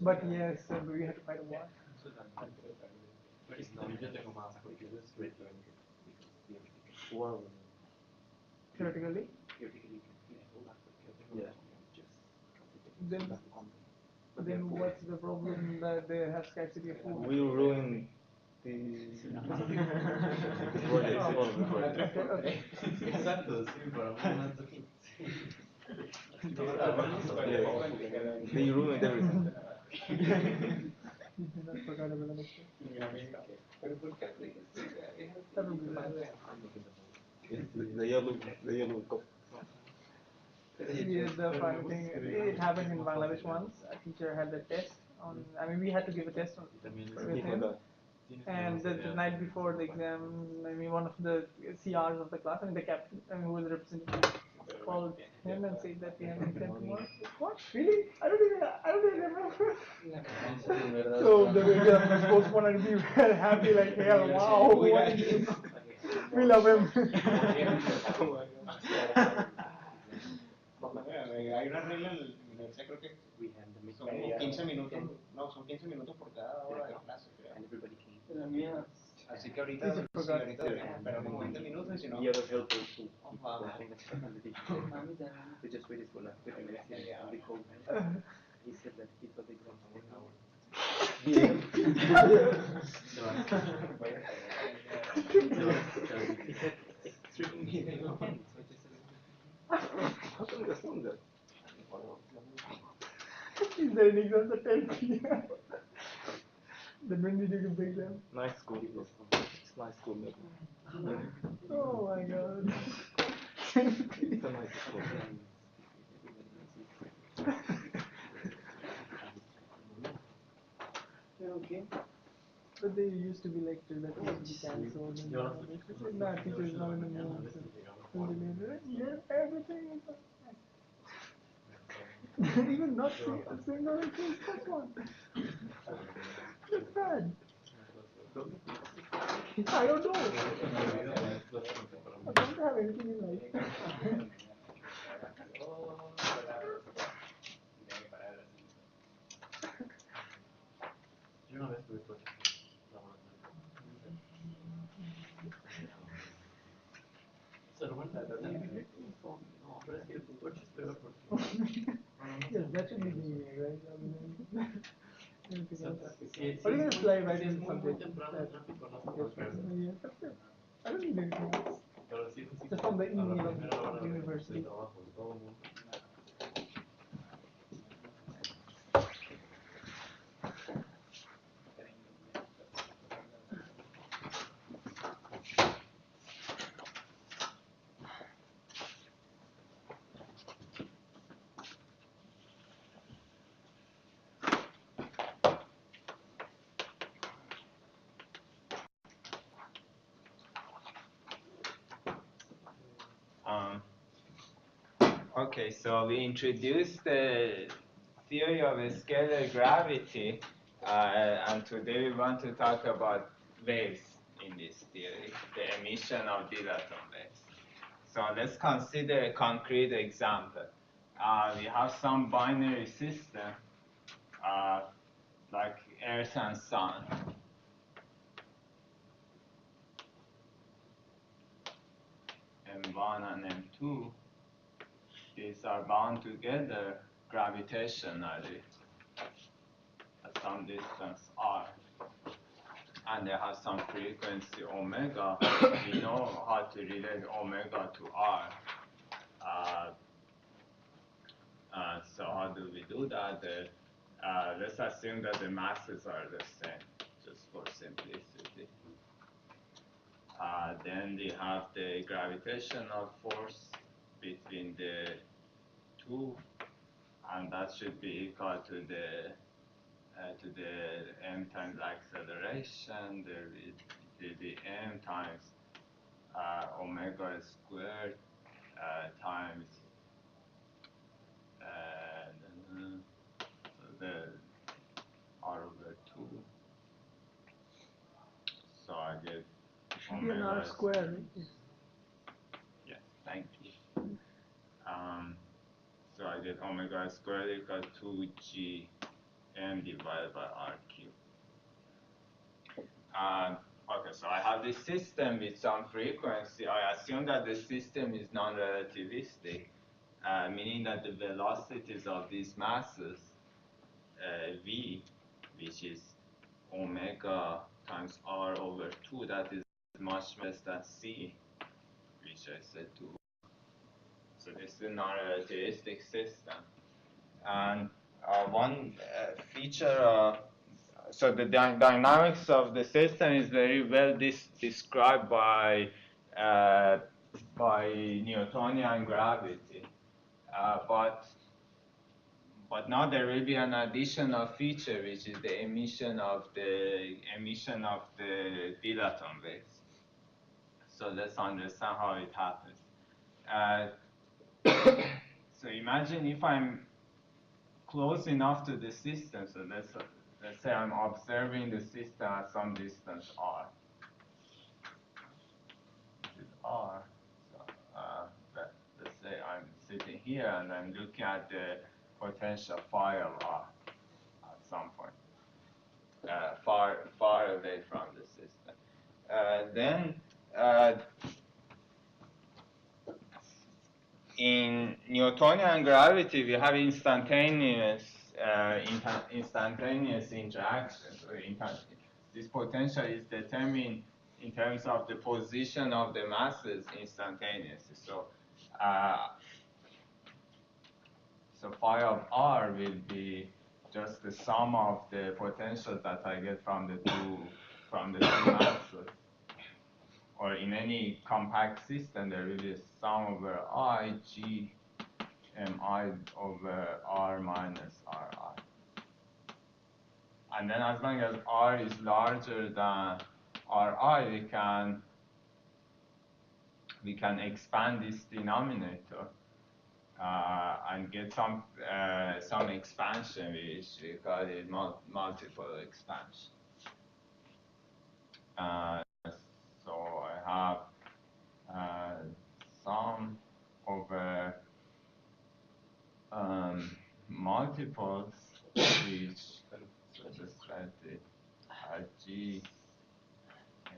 But yes, we had to fight a war. Theoretically. Then, then what's the problem that they have scarcity of food? We ruined the project. Okay. Exacto, sí, pero They ruined everything. I forgot about the next one. That would be bad. The yellow cup. Yeah, the funny thing, it happened in Bangladesh once. A teacher had a test on, I mean, we had to give a test with him. And the night before the exam, I mean, one of the CRs of the class, I mean, the captain, I mean, who was the representative, called him and said that we have an exam tomorrow. What? Really? I don't even remember. So the exam was postponed and we were happy like hell. Wow, what is this? We love him. Hay una regla en la universidad, creo que son como 15 minutos, no, son 15 minutos por cada hora de clase, creo. Así que ahorita, sí, ahorita deberíamos esperar como 20 minutos y si no... We just waited for like 30 minutes and we called him. He said that he thought the exam was 1 hour. He said extremely long. How come you assume that? Is there an exam at 10 p.m.? Then when did you give the exam? Nice school. It's nice school, maybe. Oh my god. It's a nice school. Okay. But they used to be lectured that it would be cancelled. And nah, teacher's not in the mood. Yeah, everything is even not saying no, that's one. It's bad. I don't know. I don't have anything in life. Yo una vez tuve coche. Se lo cuenta, no, pero es que tu coche es peor porque... Yes, that should be the right? I mean, anything else. Or even fly right in something. Yeah, that's it. I don't need anything else. Just from the email of the university. Okay, so we introduced the theory of scalar gravity, and today we want to talk about waves in this theory, the emission of dilaton waves. So let's consider a concrete example. We have some binary system, like Earth and Sun. M1 and M2. These are bound together gravitationally at some distance r. And they have some frequency omega. We know how to relate omega to r. So how do we do that? Let's assume that the masses are the same, just for simplicity. Then we have the gravitational force between the two, and that should be equal to the m times acceleration. There will be m times omega squared times so the r over 2. So I get Should be an r squared, right? Yes, thank you. So I get omega squared equal to 2g m divided by RQ. Okay, so I have this system with some frequency. I assume that the system is non-relativistic, meaning that the velocities of these masses, v, which is omega times r over 2, that is much less than c, which I said 2. So this is a non-relativistic system. And one feature, so the dynamics of the system is very well described by Newtonian gravity. But now there will be an additional feature, which is the emission of the dilaton waves. So let's understand how it happens. So imagine if I'm close enough to the system. So let's say I'm observing the system at some distance r. This is r. So let's say I'm sitting here and I'm looking at the potential phi of r at some point, far away from the system. Then in Newtonian gravity, we have instantaneous interactions. This potential is determined in terms of the position of the masses instantaneously. So phi of r will be just the sum of the potentials that I get from the two masses. Or in any compact system, there will be a sum over I g mi over r minus ri. And then as long as r is larger than ri, we can expand this denominator and get some expansion, which we call it multiple expansion. So I have sum over multiples, which so just write it g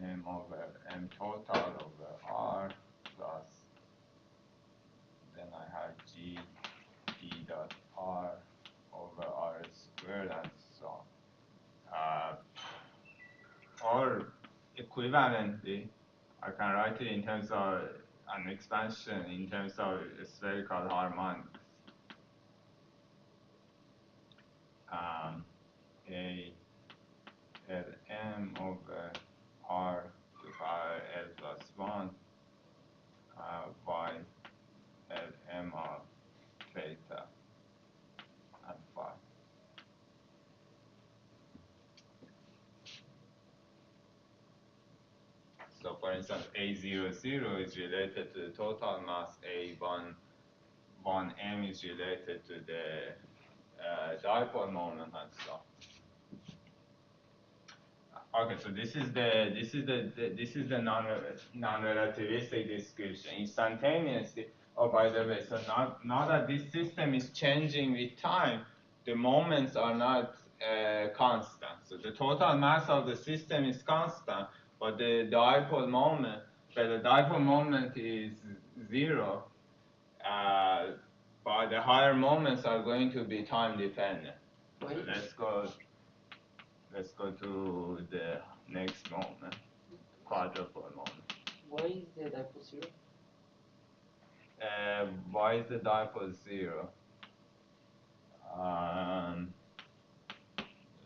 m over m total over r plus, then I have g d dot r over r squared and so on. Or equivalently, I can write it in terms of an expansion in terms of spherical harmonics. A L m over r to the power L plus 1 y L m of theta and phi. So for instance, A00 is related to the total mass, A1M is related to the dipole moment and so on. Okay, so this is the non-relativistic description. Instantaneously, oh, by the way, so now that this system is changing with time, the moments are not constant. So the total mass of the system is constant, but the dipole moment is 0. But the higher moments are going to be time dependent. So let's go to the next moment, quadrupole moment. Why is the dipole 0? Why is the dipole 0?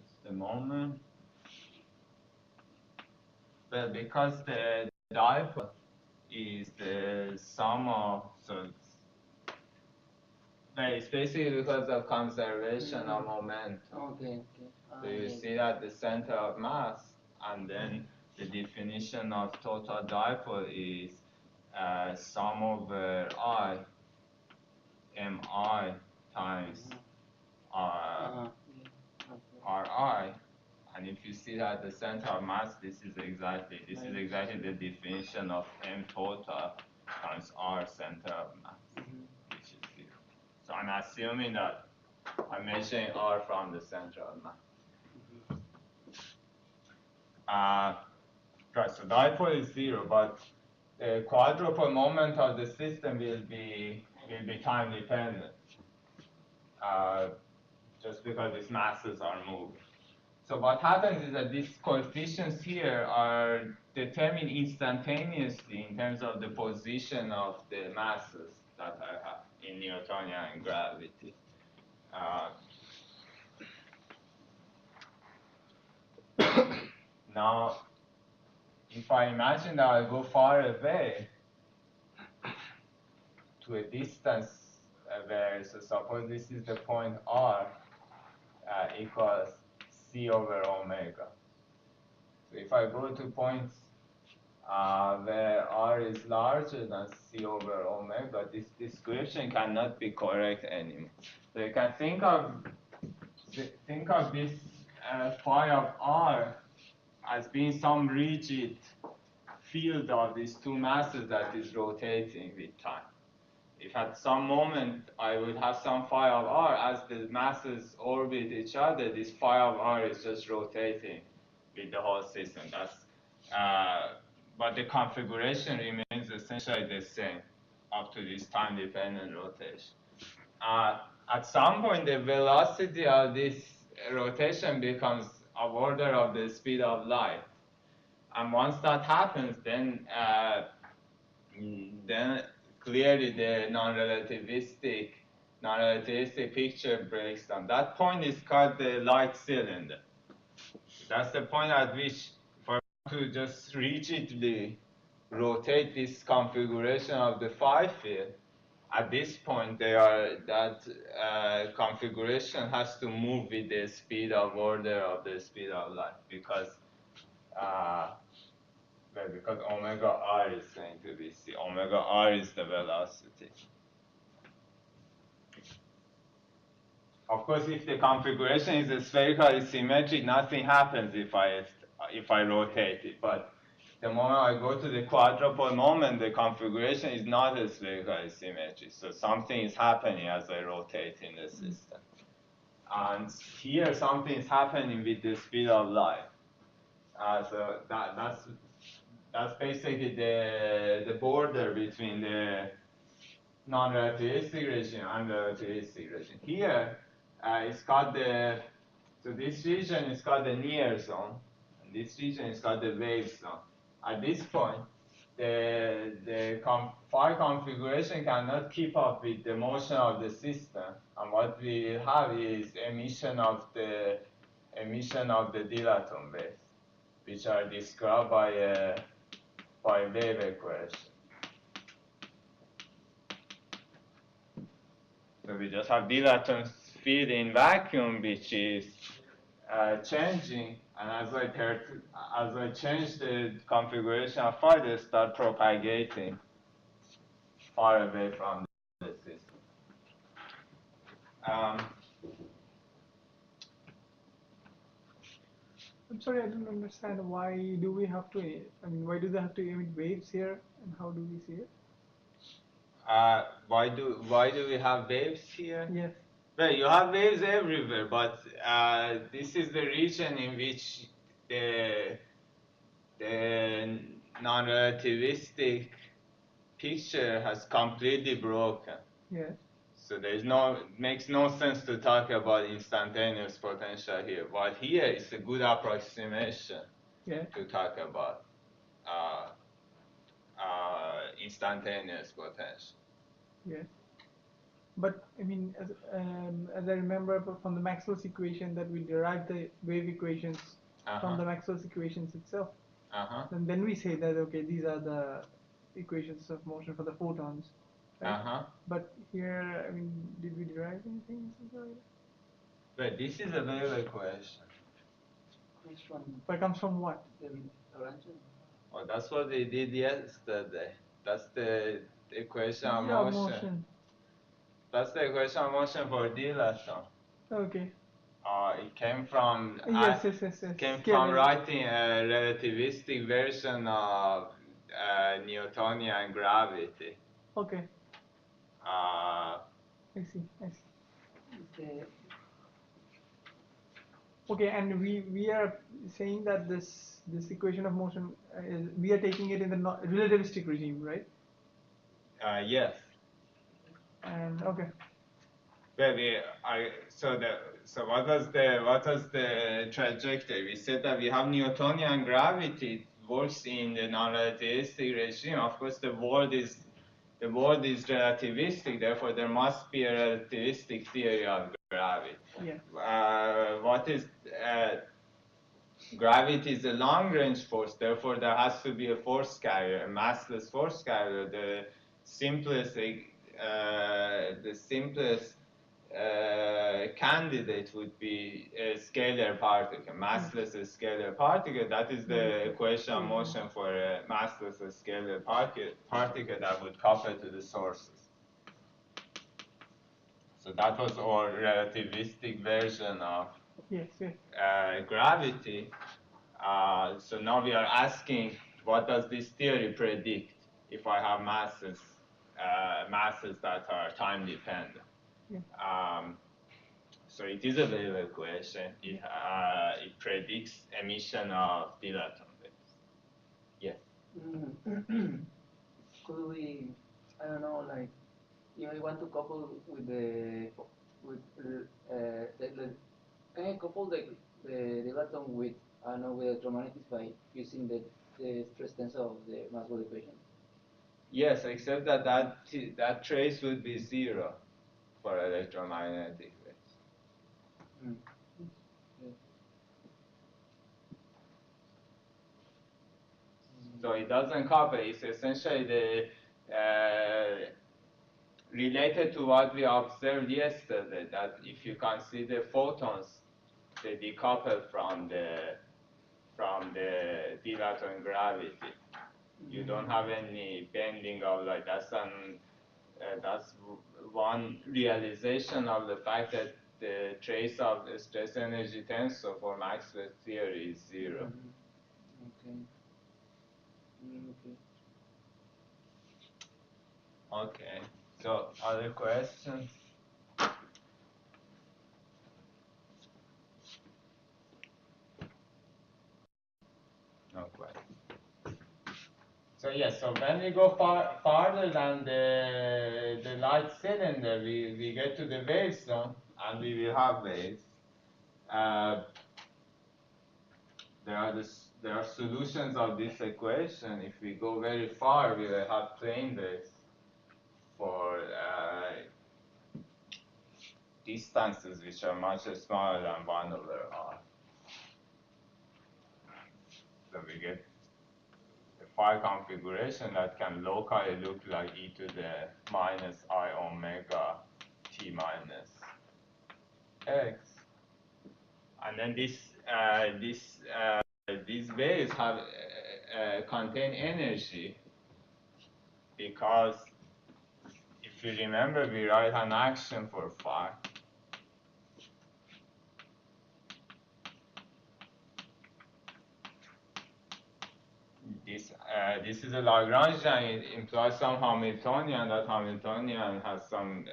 Just a moment. Well, because the dipole is the sum of, it's basically because of conservation of momentum. Okay. So you see that the center of mass, and then the definition of total dipole is sum over I, mi times ri. And if you see that the center of mass, this is exactly the definition of m total times r center of mass, which is 0. So I'm assuming that I'm measuring R from the central mass. Right, so dipole is 0, but the quadrupole moment of the system will be time dependent, just because its masses are moving. So what happens is that these coefficients here are determined instantaneously in terms of the position of the masses that I have in Newtonian gravity. Now, if I imagine that I go far away to a distance where, so suppose this is the point R equals C over omega. So if I go to points where R is larger than C over omega, this description cannot be correct anymore. So you can think of this phi of R as being some rigid field of these two masses that is rotating with time. If at some moment I would have some phi of R, as the masses orbit each other, this phi of R is just rotating with the whole system. But the configuration remains essentially the same up to this time-dependent rotation. At some point, the velocity of this rotation becomes of order of the speed of light. And once that happens, then clearly the non-relativistic picture breaks down. That point is called the light cylinder. That's the point at which, if I want to just rigidly rotate this configuration of the phi field, at this point that configuration has to move with the speed of order of the speed of light, because omega r is going to be c. Omega r is the velocity. Of course, if the configuration is spherically symmetric, nothing happens if I rotate it. But the moment I go to the quadrupole moment, the configuration is not spherically symmetric. So something is happening as I rotate in the system. And here, something is happening with the speed of light. So that's basically the border between the non-relativistic regime and the relativistic regime. Here, it's got so this region is called the near zone, and this region is called the wave zone. At this point, the phi configuration cannot keep up with the motion of the system, and what we have is emission of the dilaton waves, which are described by wave equation. So we just have dilaton field in vacuum, which is changing, and as I change the configuration of phi, they start propagating far away from the system. I'm sorry, I don't understand. Why do we have to? Why do they have to emit waves here, and how do we see it? Why do we have waves here? Yes. Well, you have waves everywhere, but this is the region in which the non-relativistic picture has completely broken. Yes. So it makes no sense to talk about instantaneous potential here. But here is a good approximation to talk about instantaneous potential. Yes. But as I remember from the Maxwell's equation that we derived the wave equations from the Maxwell's equations itself. And then we say that okay, these are the equations of motion for the photons. Right? But here, did we derive anything? But this is a wave equation. But it comes from what? Well, that's what we did yesterday. That's the equation of motion. That's the equation of motion for dilaton. Okay. It came from yes. From writing a relativistic version of Newtonian gravity. Okay. I see. Okay, and we are saying that this equation of motion is, we are taking it in the relativistic regime, right? Yes. And okay. Well, so what was the trajectory? We said that we have Newtonian gravity. It works in the non-relativistic regime. Of course, the world is relativistic. Therefore, there must be a relativistic theory of gravity. Yeah. What is gravity is a long-range force. Therefore, there has to be a force carrier, a massless force carrier. The simplest candidate would be a scalar particle, massless scalar particle. That is the equation of motion for a massless scalar particle that would couple to the sources. So that was our relativistic version of gravity. So now we are asking, what does this theory predict if I have masses that are time dependent? So it is a wave equation. It predicts emission of dilaton waves. Yes. Could we, I don't know, like, you want to couple with can you couple the dilaton with, I don't know, with electromagnetics by using the stress tensor of the Maxwell equation? Yes, except that trace would be zero for electromagnetic waves. So it doesn't couple. It's essentially related to what we observed yesterday, that if you consider photons, they decouple from the dilaton gravity. You don't have any bending of light. That's one realization of the fact that the trace of the stress energy tensor for Maxwell's theory is zero. Okay. So, other questions? No questions. So yes, so when we go farther than the light cylinder, we get to the wave zone, and we will have waves. There are solutions of this equation. If we go very far, we will have plane waves for distances which are much smaller than 1/r. So we get a phi configuration that can locally look like e to the minus I omega t minus x. And then these waves have contain energy, because if you remember, we write an action for phi. This is a Lagrangian. It implies some Hamiltonian. That Hamiltonian has some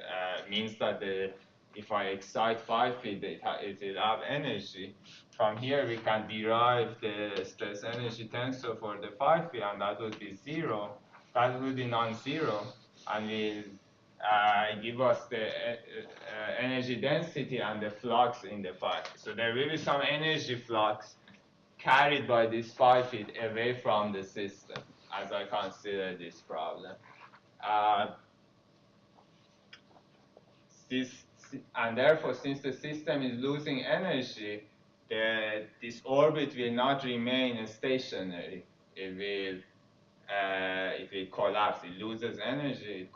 means that if I excite phi field, it will have energy. From here, we can derive the stress energy tensor for the phi field, and that would be zero. That would be non-zero, and will give us the energy density and the flux in the phi. So there will be some energy flux carried by this phi field away from the system, as I consider this problem. And therefore, since the system is losing energy, this orbit will not remain stationary. It will collapse. It loses energy. It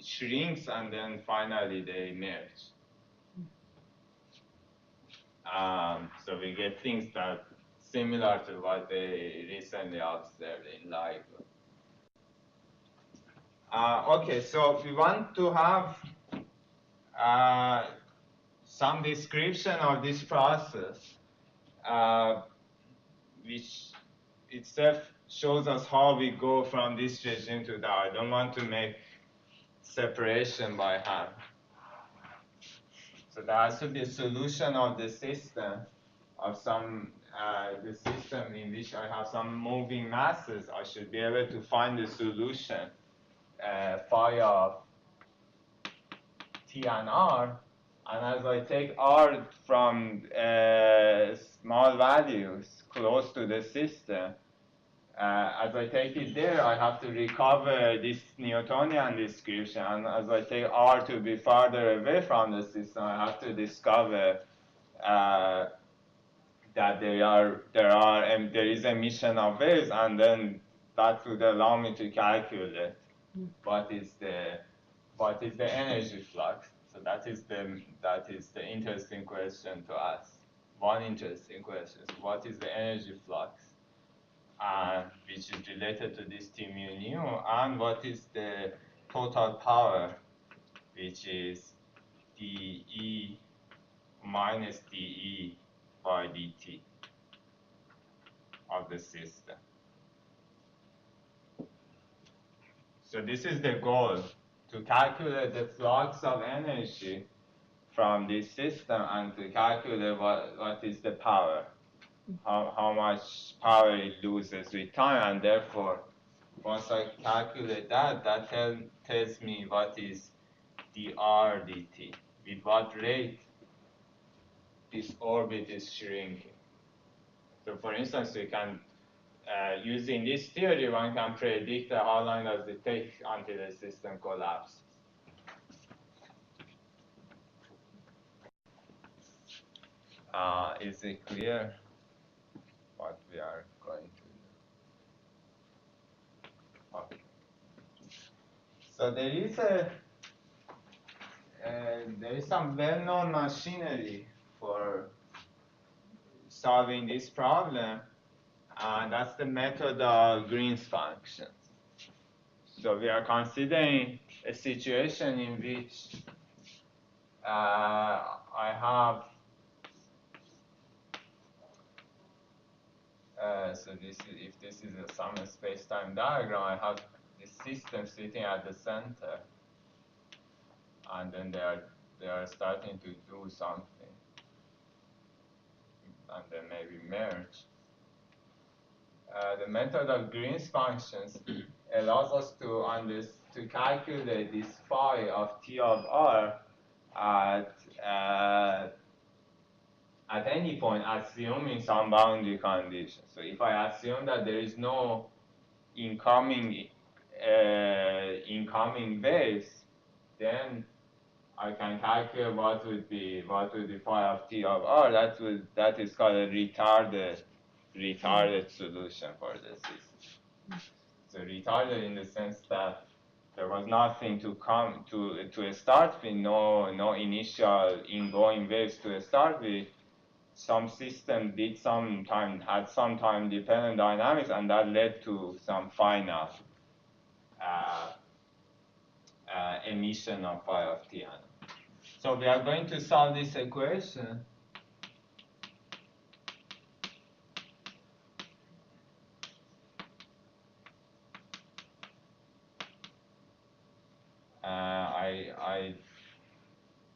shrinks, and then finally they merge. So we get things that similar to what they recently observed in LIGO. Okay, so we want to have some description of this process, which itself shows us how we go from this regime to that. I don't want to make separation by hand. So there has to be a solution of the system, of some, the system in which I have some moving masses. I should be able to find the solution, phi of T and R. And as I take R from small values close to the system, as I take it there, I have to recover this Newtonian description. And as I take R to be farther away from the system, I have to discover that there is emission of waves, and then that would allow me to calculate what is the energy flux. So that is the interesting question to ask. One interesting question: so what is the energy flux, which is related to this T mu nu, and what is the total power, which is dE minus dE by dt of the system. So this is the goal, to calculate the flux of energy from this system and to calculate what is the power, how much power it loses with time, and therefore once I calculate that tells me what is dr dt, with what rate this orbit is shrinking. So for instance, we can, using this theory, one can predict how long does it take until the system collapses. Is it clear what we are going to do? Okay. So there is some well-known machinery for solving this problem, and that's the method of Green's functions. So we are considering a situation in which I have so if this is some space-time diagram, I have this system sitting at the center, and then they are starting to do something, and then maybe merge. The method of Green's functions allows us to calculate this phi of T of R at any point, assuming some boundary condition. So if I assume that there is no incoming waves, then I can calculate what would be phi of T of R. That is called a retarded solution for the system. So retarded in the sense that there was nothing to come to start with, no initial ingoing waves to start with. Some system had some time dependent dynamics, and that led to some final emission of phi of T. So we are going to solve this equation.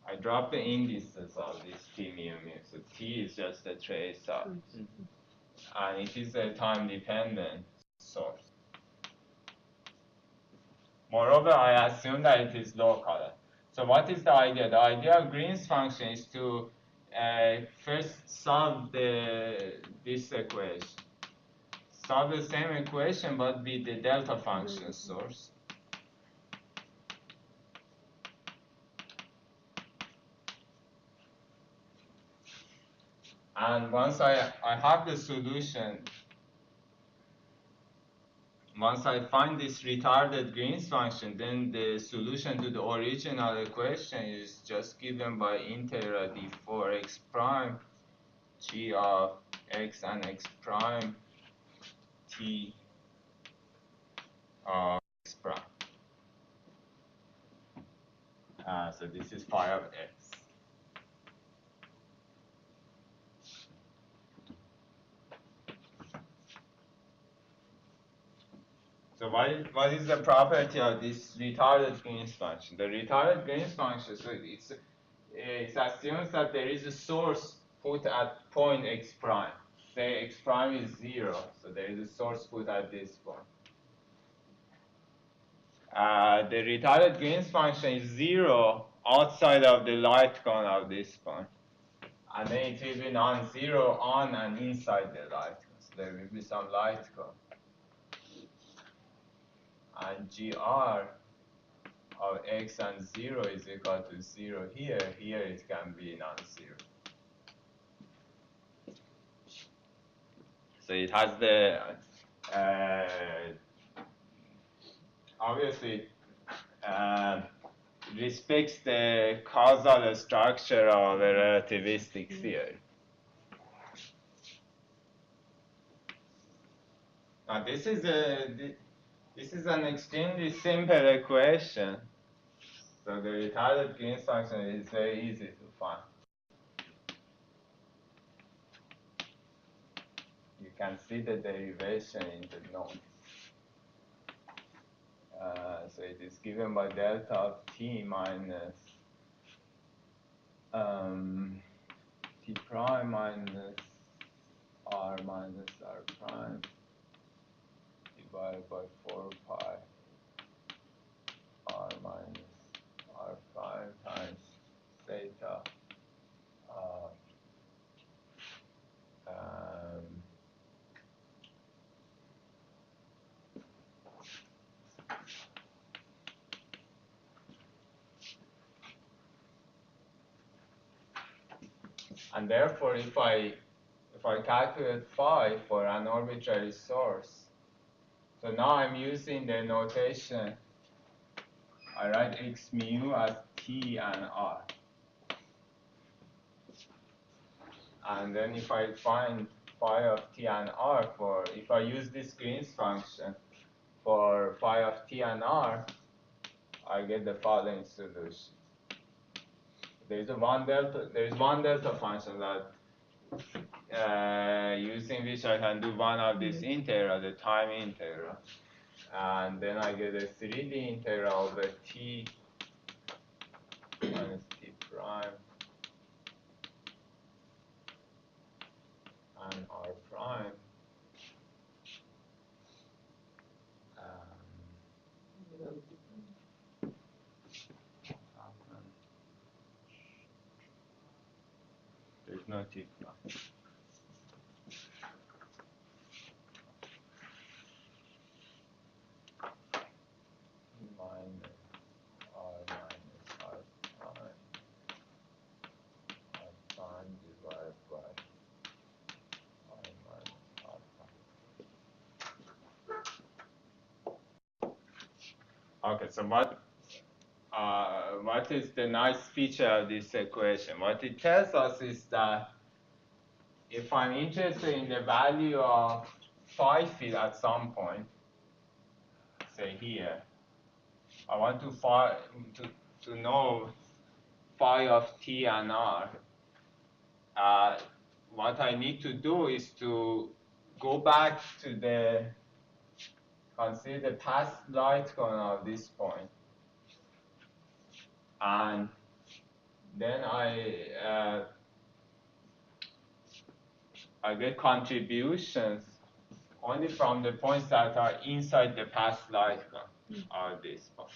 I dropped the indices of this T mu mu. So T is just a trace of, and it is a time-dependent source. Moreover, I assume that it is local. So what is the idea? The idea of Green's function is to first solve this equation. Solve the same equation, but with the delta function source. And once I have the solution, once I find this retarded Green's function, then the solution to the original equation is just given by integral d4 x prime g of x and x prime t of x prime. So this is phi of x. So what is the property of this retarded Green's function? The retarded Green's function, so it assumes that there is a source put at point x prime. Say x prime is 0, so there is a source put at this point. The retarded Green's function is 0 outside of the light cone of this point. And then it will be non-zero on and inside the light cone. So there will be some light cone. And GR of x and 0 is equal to 0 here. Here it can be non-zero. So it has the, obviously, respects the causal structure of a relativistic theory. Now this is an extremely simple equation. So the retarded Green's function is very easy to find. You can see the derivation in the notes. So it is given by delta of t minus t prime minus r prime divided by 4 pi r minus r prime times theta and therefore if I calculate phi for an arbitrary source, so now I'm using the notation, I write x mu as t and r. And then if I find phi of t and r if I use this Green's function for phi of t and r, I get the following solution. There is one delta function that using which I can do one of these integral, the time integral. And then I get a 3D integral over t minus t prime and r prime. There's no t prime. Okay, so what is the nice feature of this equation? What it tells us is that if I'm interested in the value of phi field at some point, say here, I want to know phi of t and r. What I need to do is to go back to consider the past light cone of this point, and then I get contributions only from the points that are inside the past light cone of this point.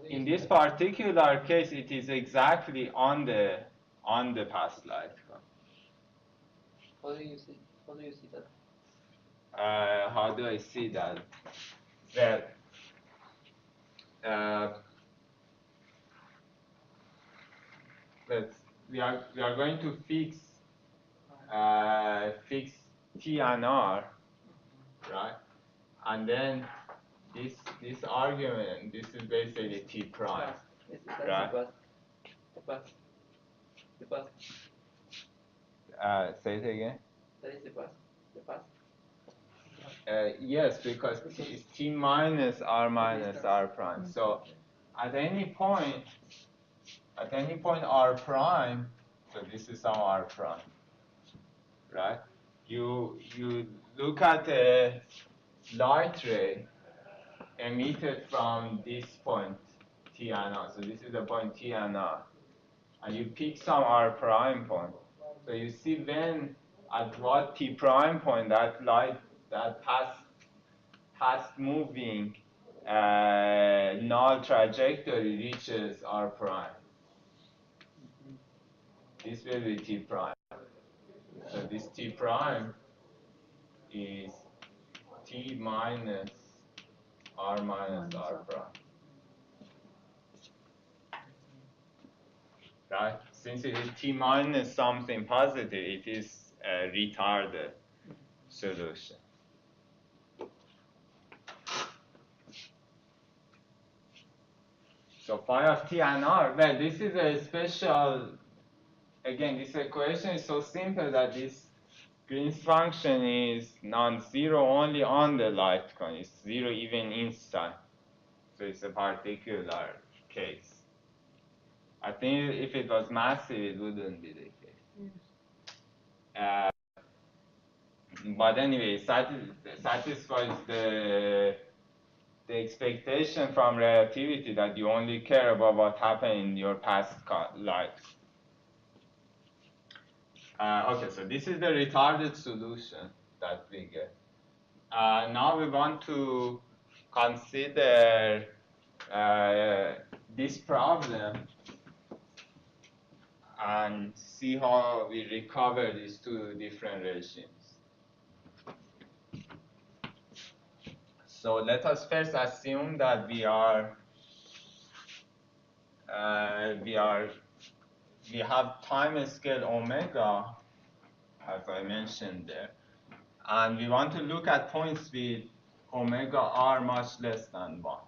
In this particular case, it is exactly on the past light cone. How do you see that? How do I see that? Well, we are going to fix t and r, right? And then this argument, this is basically t prime, right? The past. Say it again. That is the past. Yes, because it's t minus r prime. So at any point r prime, so this is some r prime, right? You look at a light ray emitted from this point T and R. So this is the point T and R. And you pick some R prime point. So you see when at what T prime point that light, that past moving null trajectory reaches R prime. This will be T prime. So this T prime is T minus R minus R prime. Right? Since it is T minus something positive, it is a retarded solution. So phi of T and R, well, this is a special, again, this equation is so simple that this Green's function is non-zero only on the light cone. It's zero even inside. So it's a particular case. I think if it was massive, it wouldn't be the case. But anyway, satisfies the expectation from relativity that you only care about what happened in your past life. Okay, so this is the retarded solution that we get. Now we want to consider this problem and see how we recover these two different regimes. So let us first assume that we have time scale omega, as I mentioned there, and we want to look at points with omega r much less than 1.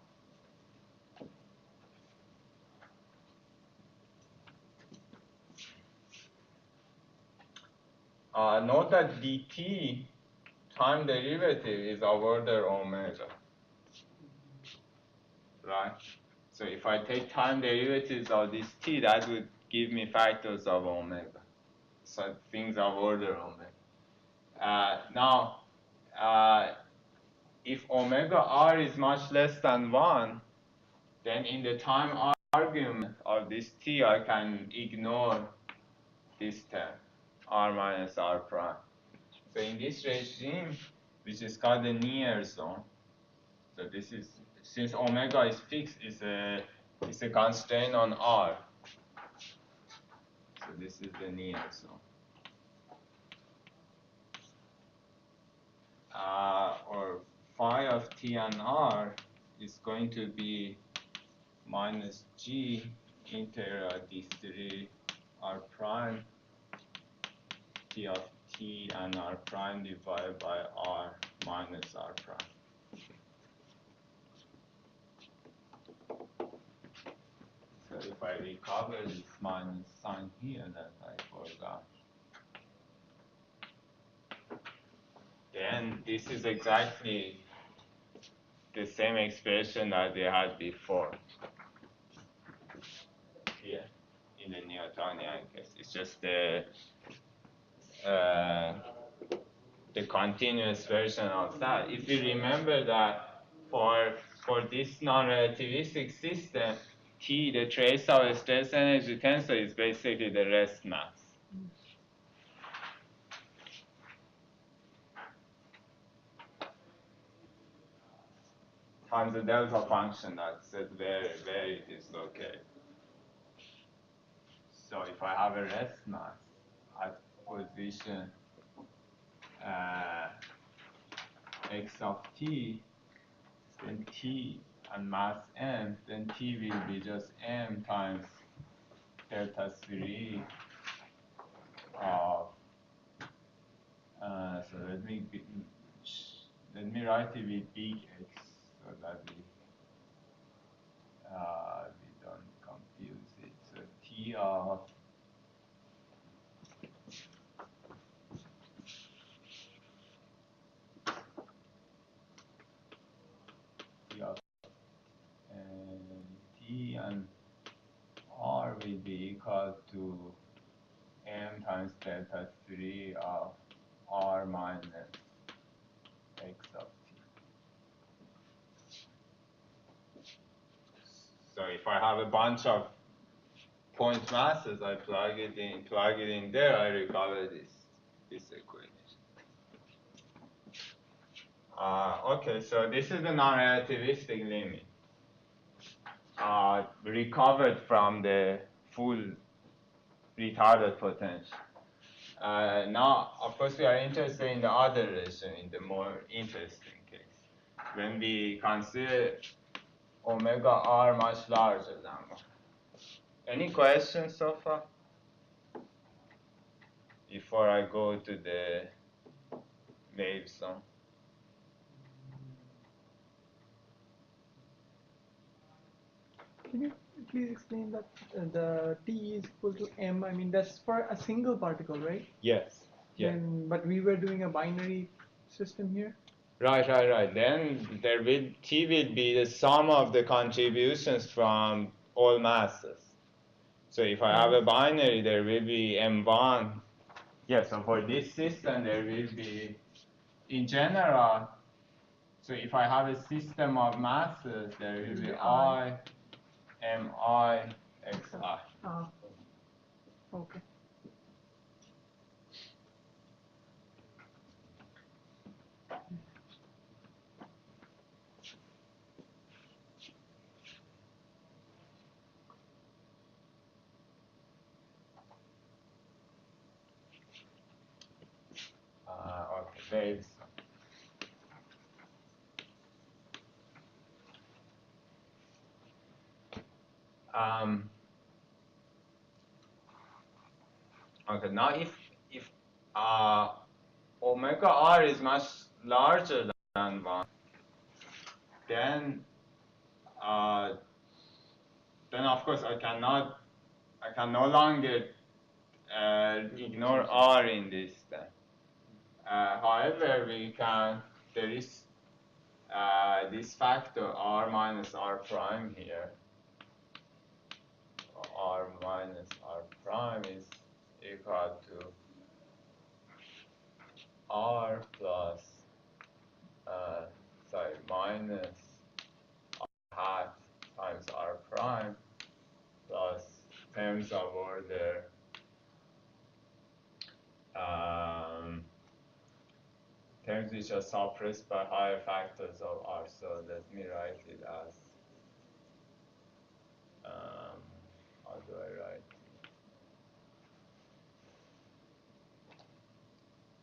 Note that dt time derivative is of order omega, right? So if I take time derivatives of this t, that would give me factors of omega. So things of order omega. Now, if omega r is much less than 1, then in the time argument of this t, I can ignore this term, r minus r prime. So in this regime, which is called the near zone, so this is, since omega is fixed, it's a constraint on r. So this is the near zone. Or phi of t and r is going to be minus g integral d3 r prime t of t and r prime divided by r minus r prime. So if I recover this minus sign here that I forgot, then this is exactly the same expression that we had before here in the Newtonian case. It's just the continuous version of that. If you remember that for this non-relativistic system, T, the trace of a stress energy tensor, is basically the rest mass. Times the delta function that says where it is located. So if I have a rest mass at position x of t, then t and mass m, then t will be just m times delta 3 of, so let me write it with big X so that we don't confuse it. So t of t and r will be equal to m times delta 3 of r minus x of t. So if I have a bunch of point masses, I plug it in there, I recover this equation. Okay, so this is the non-relativistic limit recovered from the full retarded potential. Now, of course, we are interested in the other relation, in the more interesting case, when we consider omega r much larger than 1. Any questions so far? Before I go to the wave sum. Can you please explain that the T is equal to M? I mean, that's for a single particle, right? Yes. Yeah. But we were doing a binary system here. Right. Then T will be the sum of the contributions from all masses. So if I have a binary, there will be M1. Yes, so for this system, there will be, in general, so if I have a system of masses, there will be I, Mi, Xi. Okay. Okay, waves. Okay, now if omega r is much larger than 1, then of course I can no longer ignore r in this then. However, there is this factor r minus r prime here. R minus r prime is equal to r plus, minus r hat times r prime plus terms of order terms which are suppressed by higher factors of r. So let me write it as, how do I write?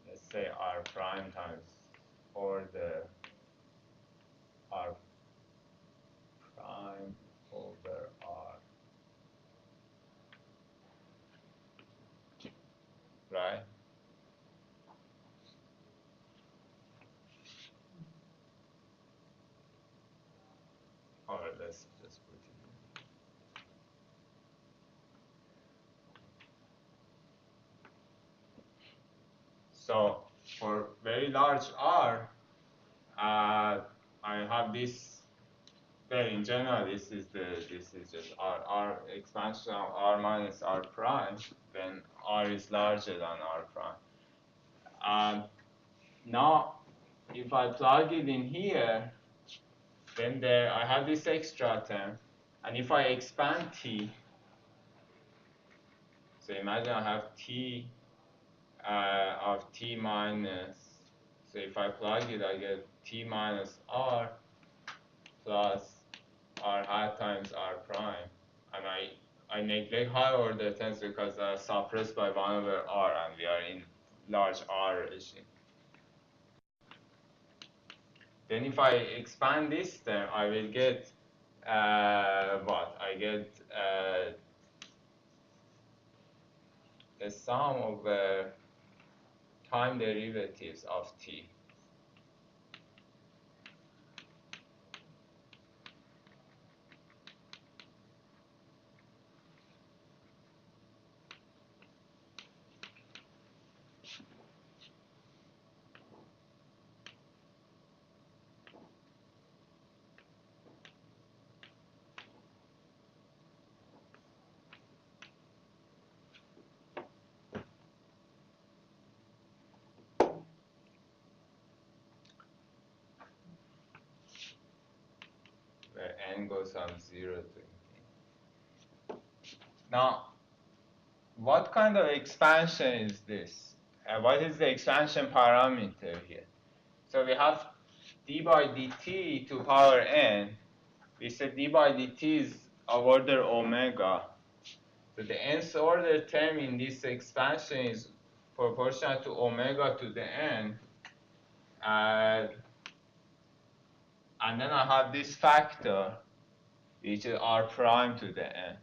Let's say r prime times order r prime over r. Right? Or let's just put it in. So for very large R, I have this. Well, in general, this is just R expansion of R minus R prime when R is larger than R prime. Now, if I plug it in here, then I have this extra term, and if I expand T, so imagine I have T of T minus, so if I plug it, I get T minus R plus R hat times R prime, and I neglect higher order terms because they are suppressed by 1 over R, and we are in large R regime. Then if I expand this term, I will get what? I get the sum of time derivatives of T. Where n goes from 0 to infinity. Now, what kind of expansion is this? What is the expansion parameter here? So we have d by dt to power n. We said d by dt is of order omega. So the nth order term in this expansion is proportional to omega to the n. And then I have this factor, which is r prime to the n.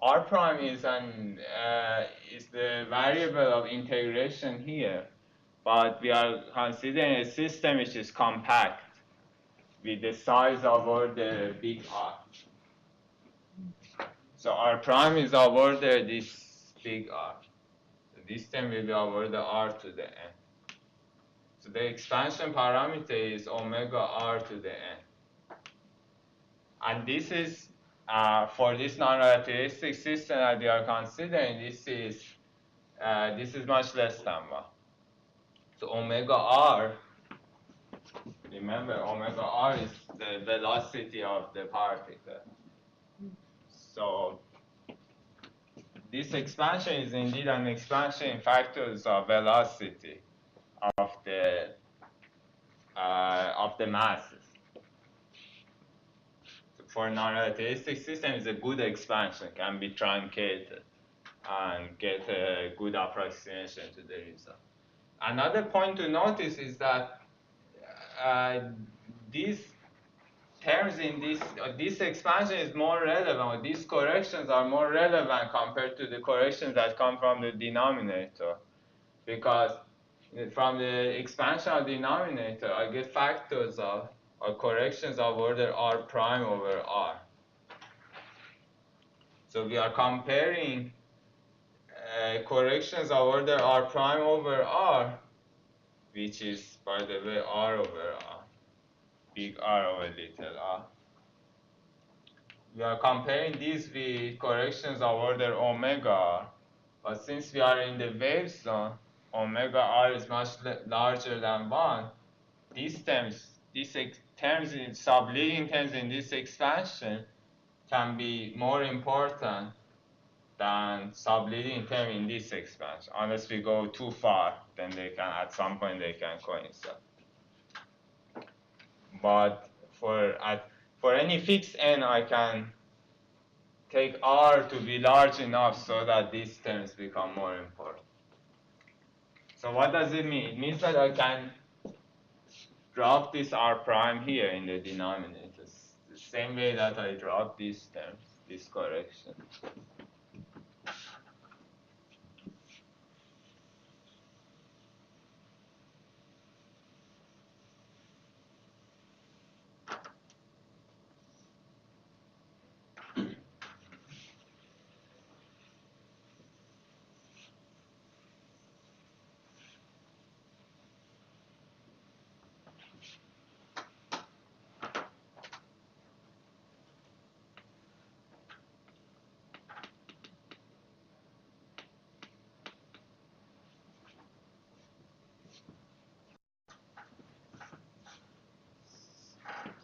R prime is the variable of integration here, but we are considering a system which is compact with the size of order big R. So R prime is of order this big R. So this term will be of order R to the n. So the expansion parameter is omega R to the n. And this is for this non-relativistic system that we are considering, this is much less than 1. So omega r, remember omega r is the velocity of the particle. So this expansion is indeed an expansion in factors of velocity of the masses. For non-relativistic system, is a good expansion, can be truncated and get a good approximation to the result. Another point to notice is that these terms in this expansion is more relevant, or these corrections are more relevant compared to the corrections that come from the denominator, because from the expansion of denominator, I get factors of or corrections of order r prime over r. So we are comparing corrections of order r prime over r, which is, by the way, r over r, big R over little r. We are comparing these with corrections of order omega r, but since we are in the wave zone, omega r is much larger than 1. These terms, subleading terms in this expansion can be more important than subleading term in this expansion. Unless we go too far, then they can, at some point, they can coincide. But for any fixed n, I can take r to be large enough so that these terms become more important. So what does it mean? It means that I can drop this r prime here in the denominator, the same way that I drop these terms, this correction.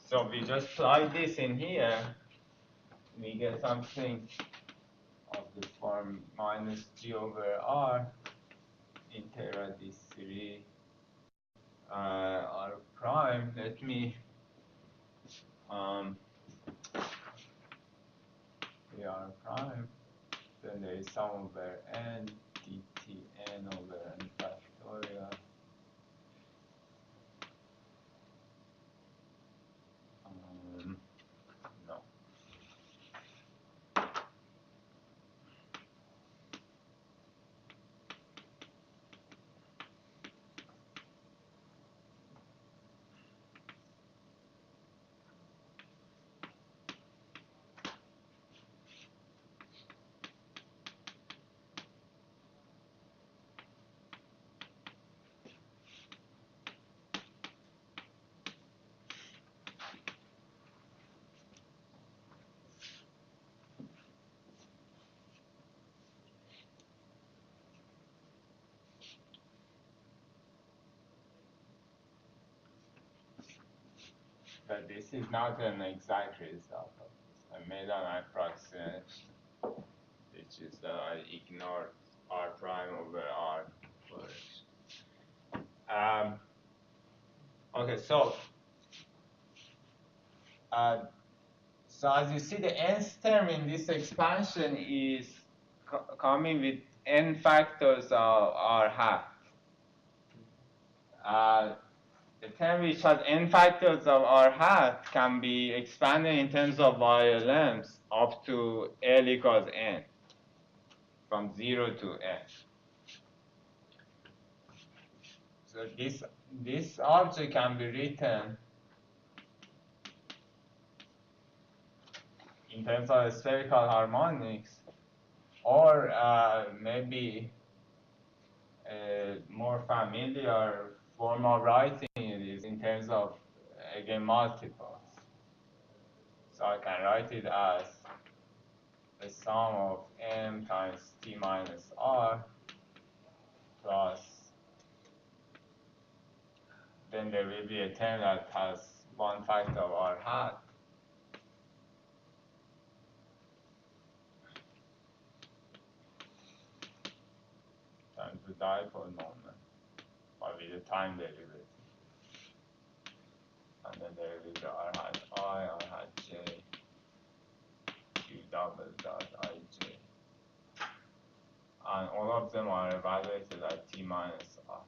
So we just plug this in here, we get something of the form minus g over r integral this 3 r prime. Let me r prime, then there is sum over n dt n over n factorial. No. But this is not an exact result of this. I made an approximation, which which is that I ignore R prime over R correction. Okay, so as you see, the nth term in this expansion is coming with n factors of R hat. The term which has n factors of R hat can be expanded in terms of YLMs up to L equals n, from 0 to n. So this object can be written in terms of spherical harmonics, or maybe a more familiar form of writing it is in terms of, again, multiples. So I can write it as the sum of m times t minus r plus, then there will be a term that has one factor of r hat times the dipole moment, or with the time derivative. And then there will be r hat I, r hat j, q double dot ij. And all of them are evaluated at t minus r.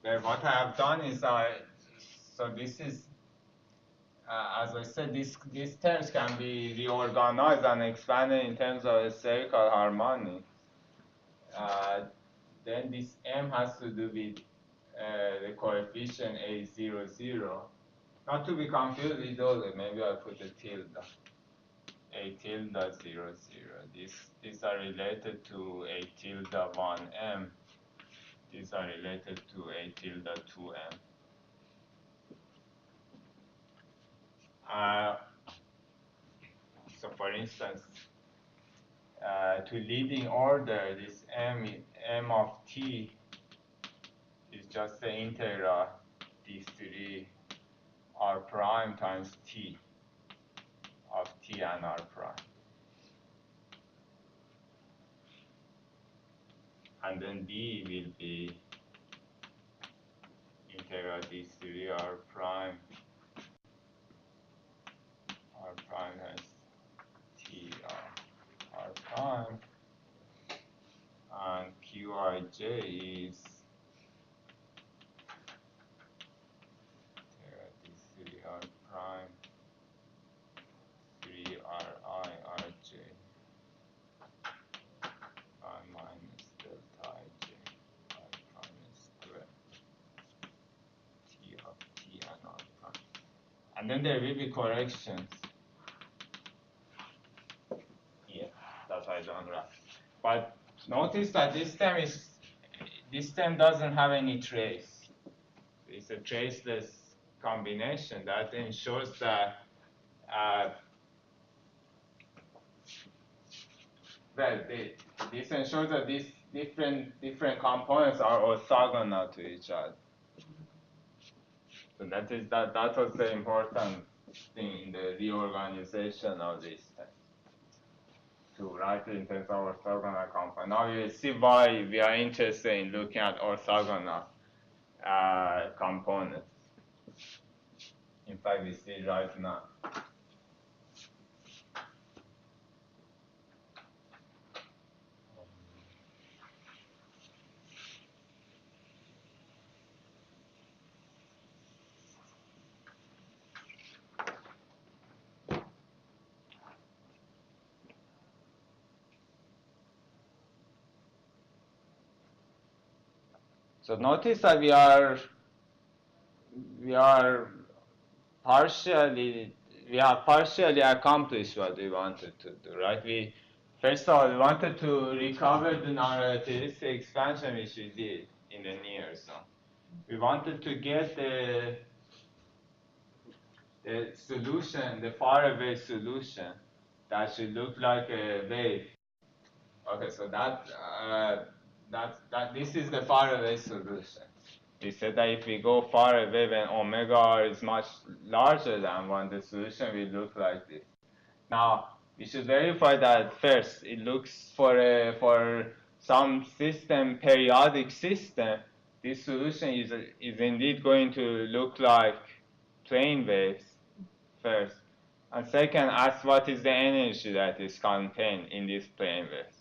Well, what I have done is so this is, as I said, these terms can be reorganized and expanded in terms of spherical harmonics. Then this m has to do with the coefficient A00. Not to be confused with those, maybe I'll put a tilde. A tilde 00. These are related to a tilde 1m. These are related to a tilde 2m. So for instance, to leading order, this m of t is just the integral d3 r prime times t of t and r prime. And then d will be integral d3 r prime times t r prime, and qij is d3 r prime 3 ri rj prime minus delta ij r prime square t of t and r prime. And then there will be corrections. Yeah, that's why I don't write. But notice that this term doesn't have any trace. It's a traceless combination that ensures that this ensures that these different components are orthogonal to each other. So that was the important thing in the reorganization of this term, to write it in terms of orthogonal components. Now you will see why we are interested in looking at orthogonal components. In fact, we see it right now. So notice that we have partially accomplished what we wanted to do, right? We First of all, we wanted to recover the non-relativistic expansion which we did in the near zone. We wanted to get the solution, the faraway solution, that should look like a wave. Okay, so this is the faraway solution. We said that if we go far away when omega r is much larger than 1, the solution will look like this. Now, we should verify that first. It looks for some system, periodic system, this solution is indeed going to look like plane waves first. And second, ask what is the energy that is contained in these plane waves.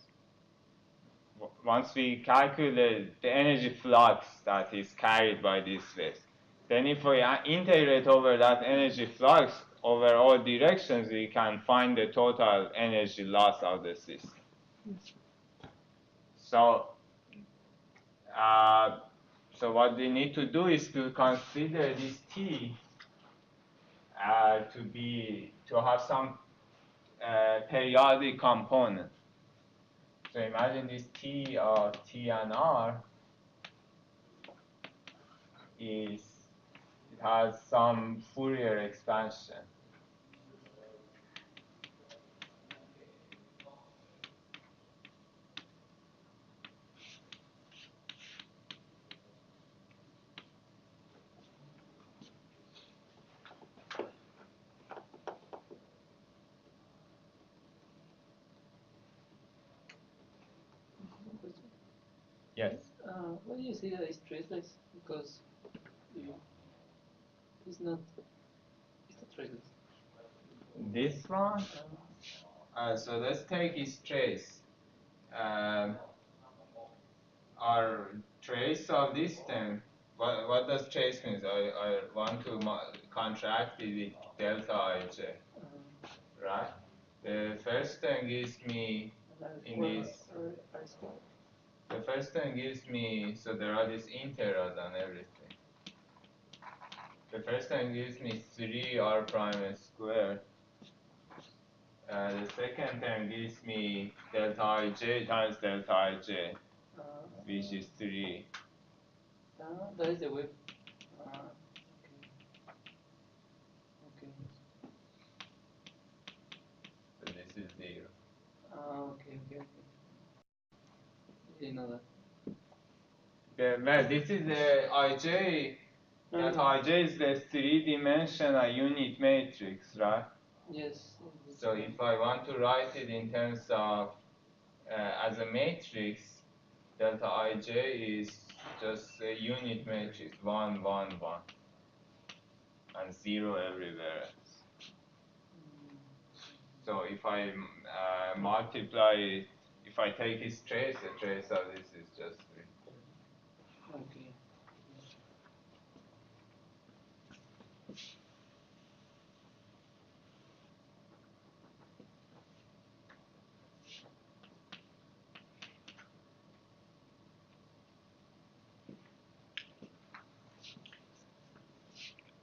Once we calculate the energy flux that is carried by these waves, then if we integrate over that energy flux over all directions, we can find the total energy loss of the system. So what we need to do is to consider this T to have some periodic component. So imagine this T of T and R it has some Fourier expansion. Yes. Why do you say that it's traceless? Because it's not traceless. This one? So let's take its trace. Our trace of this term, what does trace mean? I want to contract it with delta ij, right? The first term gives me in this. The first term gives me, so there are these integrals and everything. The first term gives me 3r prime squared. The second term gives me delta ij times delta ij, which is 3. That is the wave. Okay. So this is 0. Okay. You know that. Well, this is the ij. That ij is the 3-dimensional unit matrix, right? Yes. So if I want to write it in terms of as a matrix, delta ij is just a unit matrix, 1, 1, 1, and 0 everywhere else. So if I multiply it, if I take its trace, the trace of this is just 3. Okay.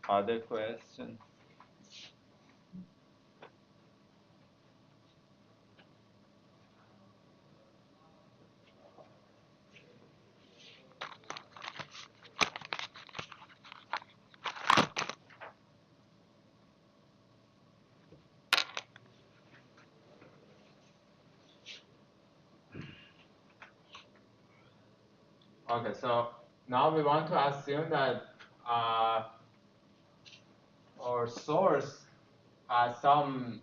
Other questions? Okay, so now we want to assume that our source has some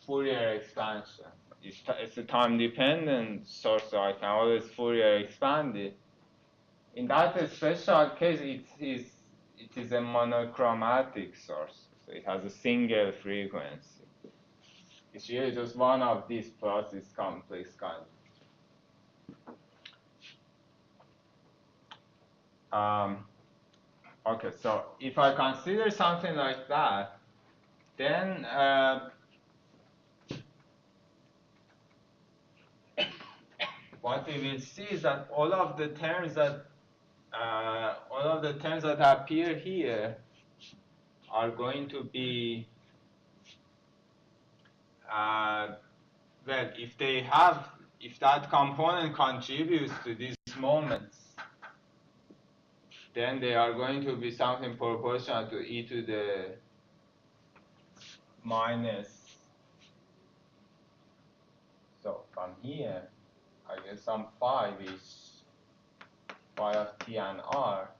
Fourier expansion. It's a time-dependent source, so I can always Fourier expand it. In that special case, it is a monochromatic source, so it has a single frequency. It's really just one of these plus its complex conjugate. Okay, so if I consider something like that, then what we will see is that all of the terms that appear here are going to be well, if that component contributes to these moments, then they are going to be something proportional to e to the minus. So from here, I get some phi, which phi of t and r.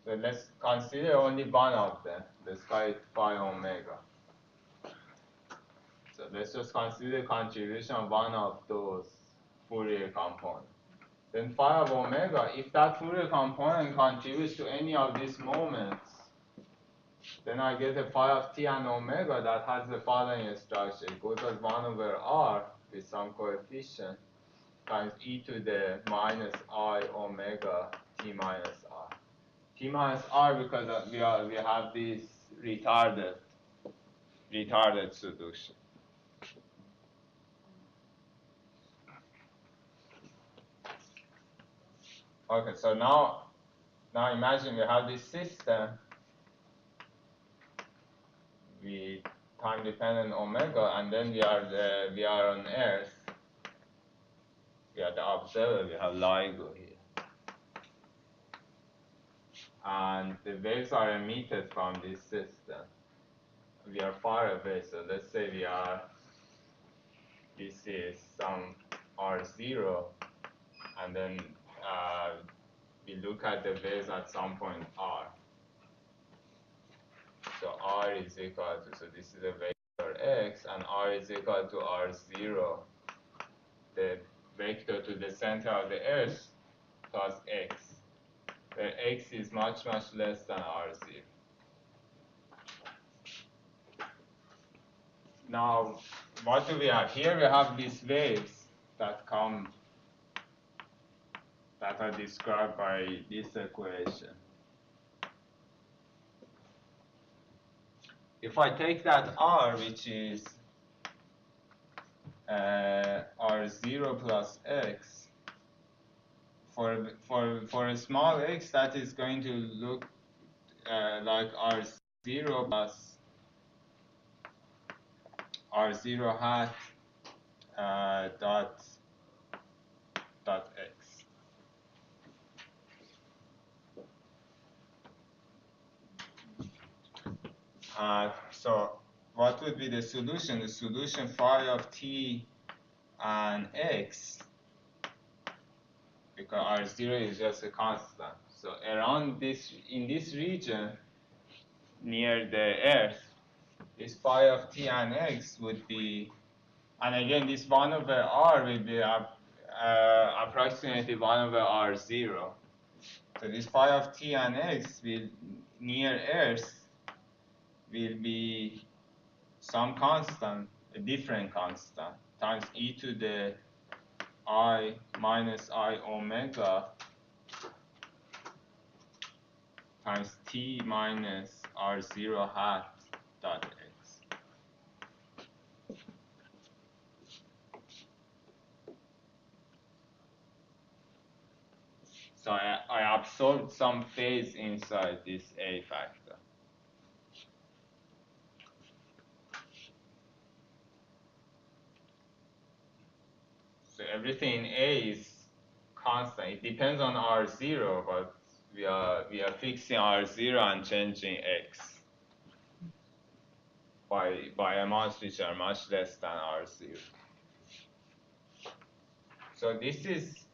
So let's consider only one of them. Let's call it phi omega. So let's just consider contribution of one of those Fourier components. Then phi of omega, if that Fourier component contributes to any of these moments, then I get a phi of t and omega that has the following structure. It goes as 1 over r with some coefficient times e to the minus I omega t minus r. T minus r because we have this retarded solution. Okay, so now imagine we have this system with time dependent omega, and then we are on Earth. We are the observer. We have LIGO here, and the waves are emitted from this system. We are far away, so let's say this is some r0, and then we look at the waves at some point r. So r is equal to, so this is a vector x, and r is equal to r0, the vector to the center of the Earth, plus x, where x is much, much less than r0. Now, what do we have? Here we have these waves that are described by this equation. If I take that r, which is r0 plus x, for a small x, that is going to look like r0 plus r0 hat dot x. So what would be the solution? The solution phi of t and x, because r0 is just a constant. So around this, in this region near the Earth, this phi of t and x would be, and again this 1 over r will be approximately 1 over r0. So this phi of t and x will, near Earth, will be some constant, a different constant, times e to the I minus I omega times t minus r0 hat dot x. So I absorbed some phase inside this A factor. So everything in A is constant. It depends on R0, but we are fixing R0 and changing X by amounts which are much less than R0. So this is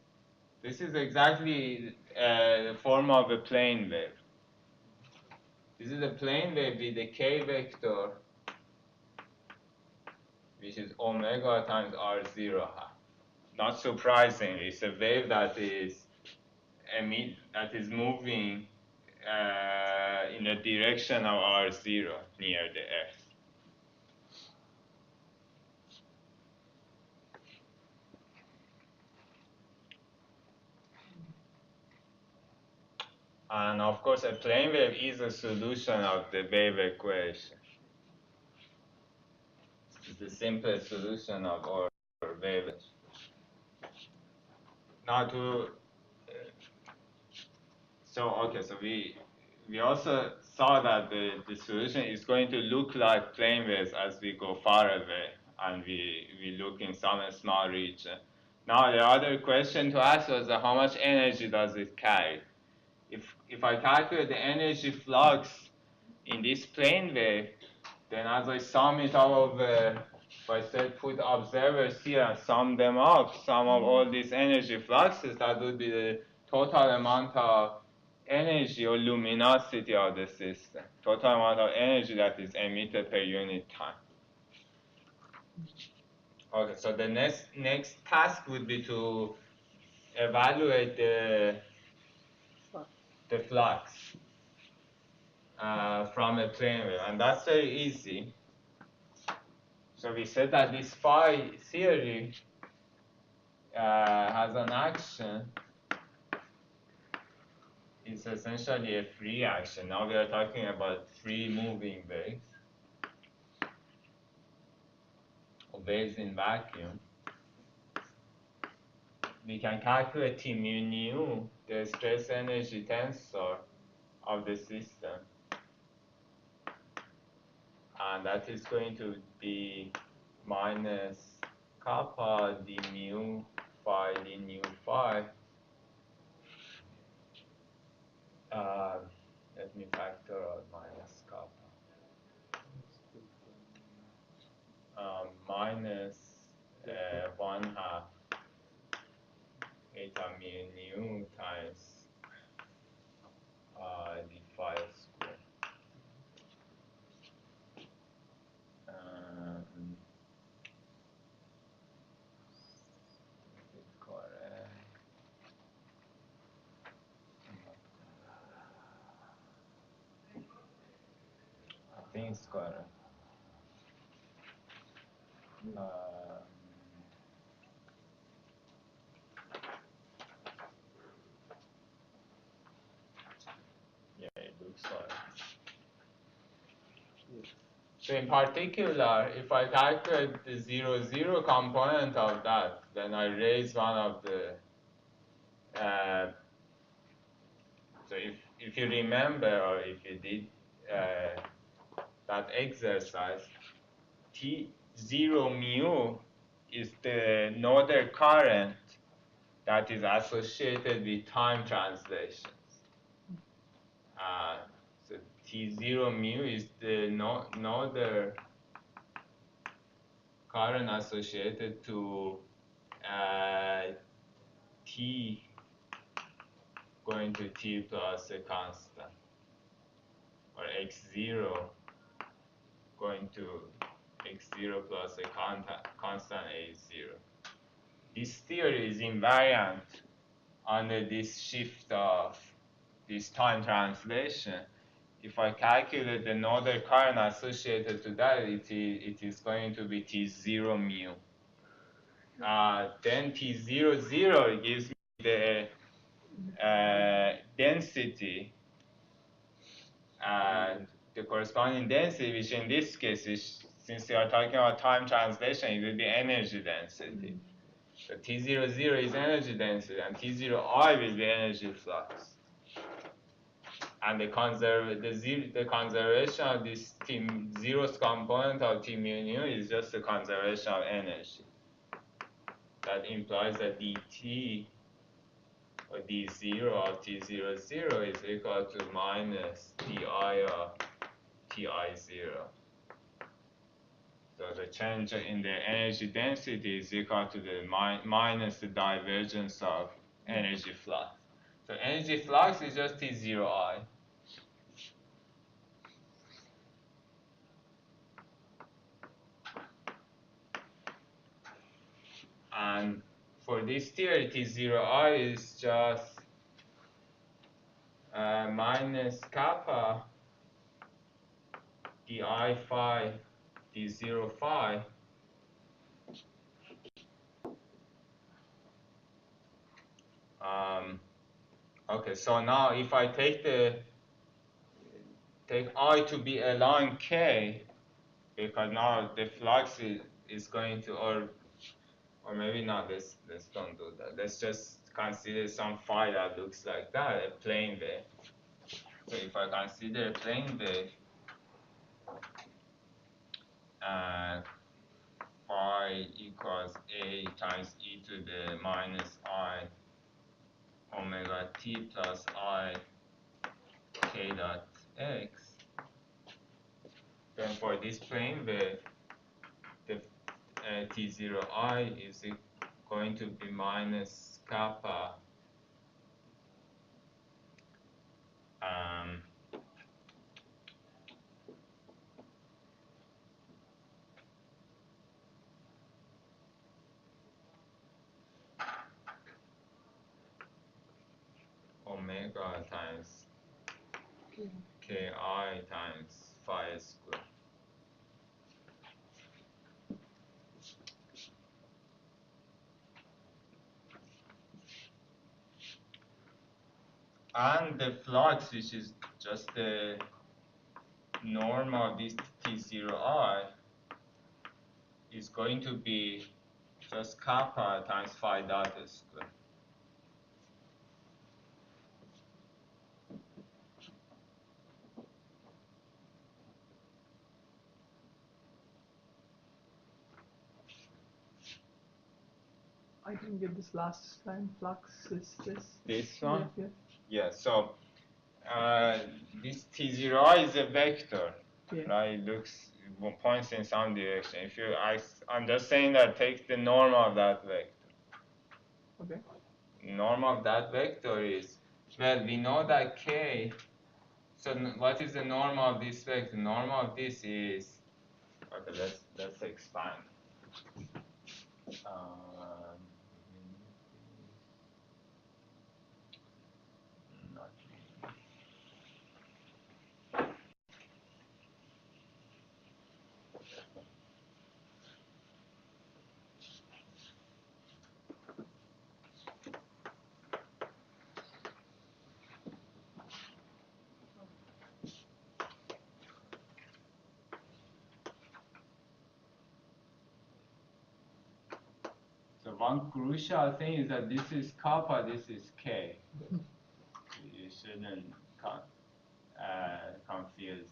exactly the form of a plane wave. This is a plane wave with a k vector, which is omega times R0 hat. Not surprisingly, it's a wave that is moving in the direction of R0 near the Earth. And of course, a plane wave is a solution of the wave equation. It's the simplest solution of our wave equation. Now so we also saw that the solution is going to look like plane waves as we go far away. and we look in some small region. Now the other question to ask was how much energy does it carry? If I calculate the energy flux in this plane wave, then as I sum it all over, if I said put observers here and sum them up, sum of all these energy fluxes, that would be the total amount of energy or luminosity of the system, total amount of energy that is emitted per unit time. Okay, so the next task would be to evaluate the flux from a plane wave, and that's very easy. So we said that this phi theory has an action. It's essentially a free action. Now we are talking about free moving waves, or waves in vacuum. We can calculate T mu nu, the stress energy tensor of the system. And that is going to be minus kappa d mu phi d nu phi. Let me factor out minus kappa. Minus 1/2 eta mu nu times d phi squared. Is it correct? I think it's correct. Yeah, it looks like. So in particular, if I calculate the 0,0 component of that, then I raise one of the. So if you remember, or if you did that exercise, T0 mu is the nodal current that is associated with time translations. So T0 mu is the nodal current associated to T going to T plus a constant, or X0 going to X0 plus a constant A0. This theory is invariant under this shift of this time translation. If I calculate the nodal current associated to that, it is going to be T0 mu. Then T00 gives me the density, and the corresponding density, which in this case is, since we are talking about time translation, it will be energy density. So T00 is energy density, and T0I will be energy flux. And the conservation of this T0's component of T mu nu is just the conservation of energy. That implies that dt or d0 of T00 is equal to minus di of Ti0. So the change in the energy density is equal to the minus the divergence of energy flux. So energy flux is just T0I. And for this theory, T0I is just minus kappa di phi d0 phi okay, so now if I take I to be a line K, because now the flux is going to, or maybe not, let's don't do that. Let's just consider some phi that looks like that, a plane wave. So if I consider a plane wave, phi equals a times e to the minus I omega t plus I k dot x, then for this plane the T0I is going to be minus kappa omega times ki times phi squared. And the flux, which is just the norm of this T0I, is going to be just kappa times phi dot squared. I didn't get this last line. Flux is this. This one? Yeah. Yeah, so this T0I is a vector, Yeah. right? It points in some direction. I'm just saying that take the norm of that vector. Okay. Norm of that vector is, well, we know that k, so what is the norm of this vector? Norm of this is, okay, let's expand. Not really. So one crucial thing is that this is kappa, this is k. You shouldn't confuse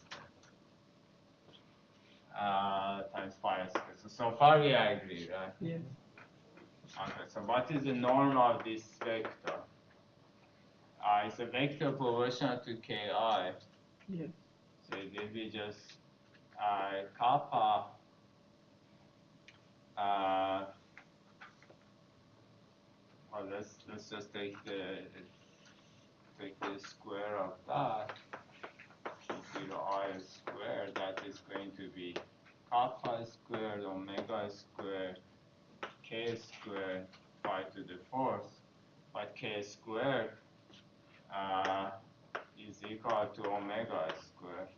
times phi squared. So far we agree, right? Yes. Okay, so what is the norm of this vector? It's a vector proportional to ki. Yes. So it will be just kappa well, let's just take the square of that, 0I squared, that is going to be kappa squared omega squared k squared phi to the fourth, but k squared is equal to omega squared.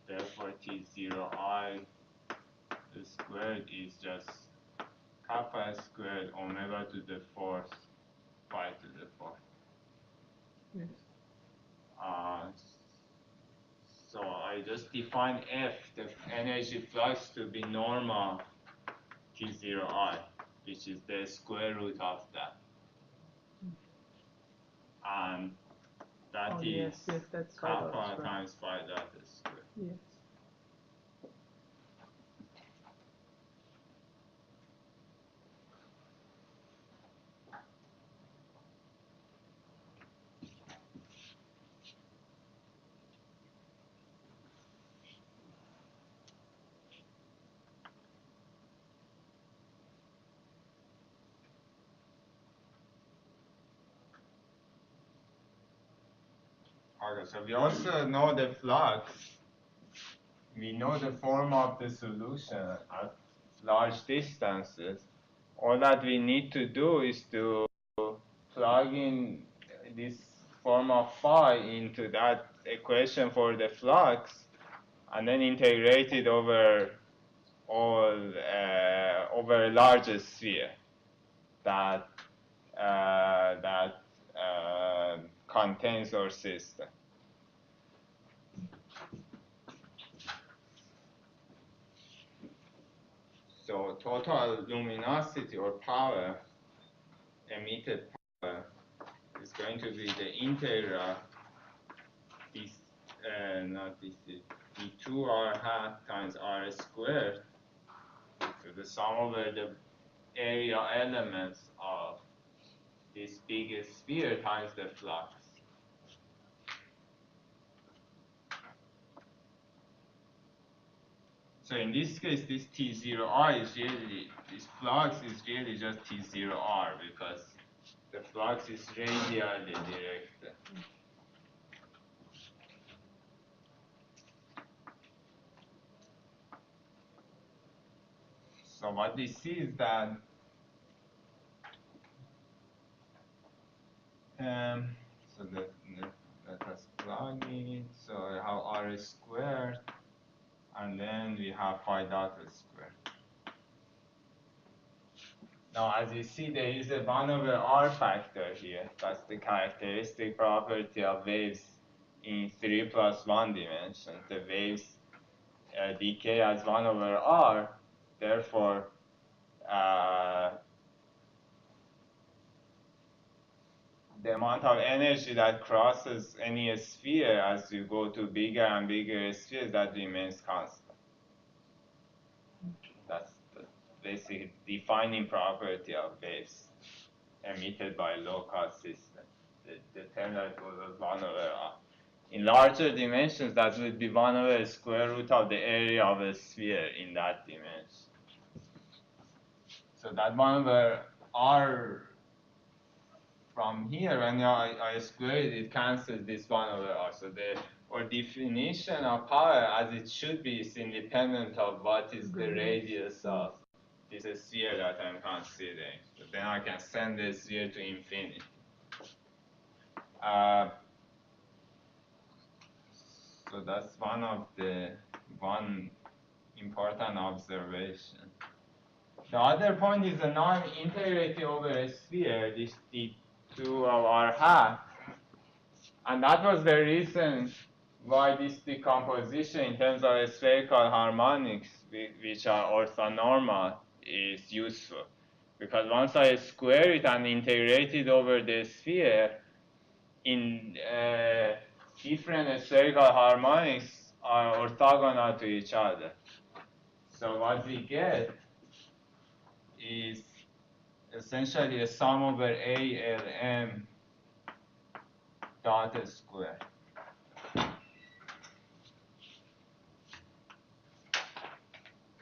Therefore, T0I squared is just kappa squared omega to the fourth phi to the fourth. Yes. So I just define F, the energy flux, to be normal T0I, which is the square root of that. And that is yes, that's kappa times phi dot squared. Yes. Okay, so we also know the flux. We know the form of the solution at large distances. All that we need to do is to plug in this form of phi into that equation for the flux, and then integrate it over over a larger sphere that contains our system. So total luminosity or power, emitted power, is going to be the integral d2 r hat times r squared So the sum over the area elements of this big sphere times the flux. So in this case, this T0R is really, this flux is really just T0R because the flux is radially directed. So what we see is that so let us plug in. So I have R squared, and then we have phi dot squared. Now, as you see, there is a 1 over R factor here. That's the characteristic property of waves in 3 plus 1 dimensions. The waves decay as 1 over R. Therefore, the amount of energy that crosses any sphere as you go to bigger and bigger spheres, that remains constant. That's the basic defining property of waves emitted by low-cost systems. The term that goes as 1 over R. In larger dimensions, that would be 1 over the square root of the area of a sphere in that dimension. So that 1 over R from here, when I square it, it cancels this 1 over R. So our definition of power, as it should be, is independent of what is the radius of this sphere that I'm considering. So then I can send the sphere to infinity. So that's one important observation. The other point is the non-integrating over a sphere, this D2 of R hat. And that was the reason why this decomposition in terms of spherical harmonics, which are orthonormal, is useful. Because once I square it and integrate it over the sphere, in different spherical harmonics are orthogonal to each other. So what we get is essentially a sum over ALM dot square.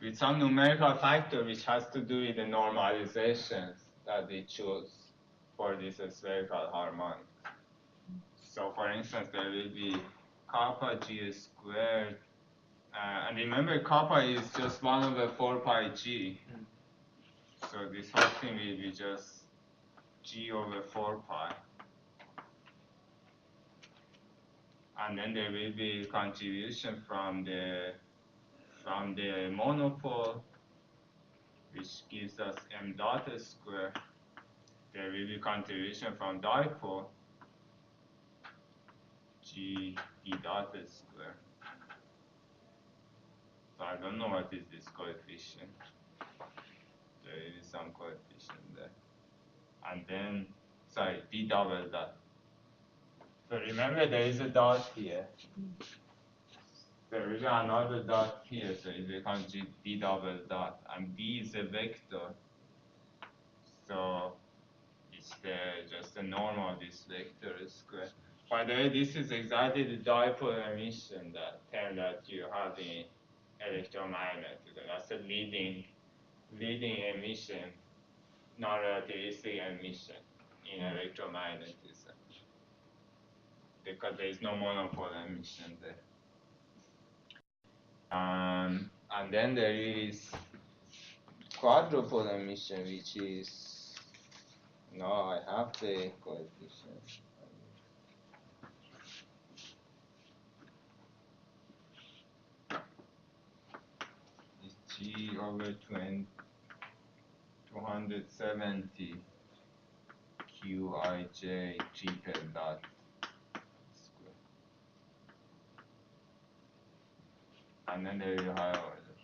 With some numerical factor which has to do with the normalizations that we choose for this spherical harmonics. So for instance, there will be kappa G squared, and remember kappa is just 1 over 4 pi G. So this whole thing will be just G over 4 pi. And then there will be contribution from the monopole, which gives us m dot square. There will be contribution from dipole, G d dot square. So I don't know what is this coefficient. There is some coefficient there. And then, sorry, d double dot. So remember there is a dot here. There is another dot here, so it becomes d double dot. And d is a vector. So it's just the norm of this vector square. By the way, this is exactly the dipole emission term that you have in electromagnetism. That's a leading emission, non-relativistic emission in electromagnetism, because there is no monopole emission there. And then there is quadrupole emission, which is, no, I have the coefficient. It's G over 270 Qij triple dot square. And then there you have order.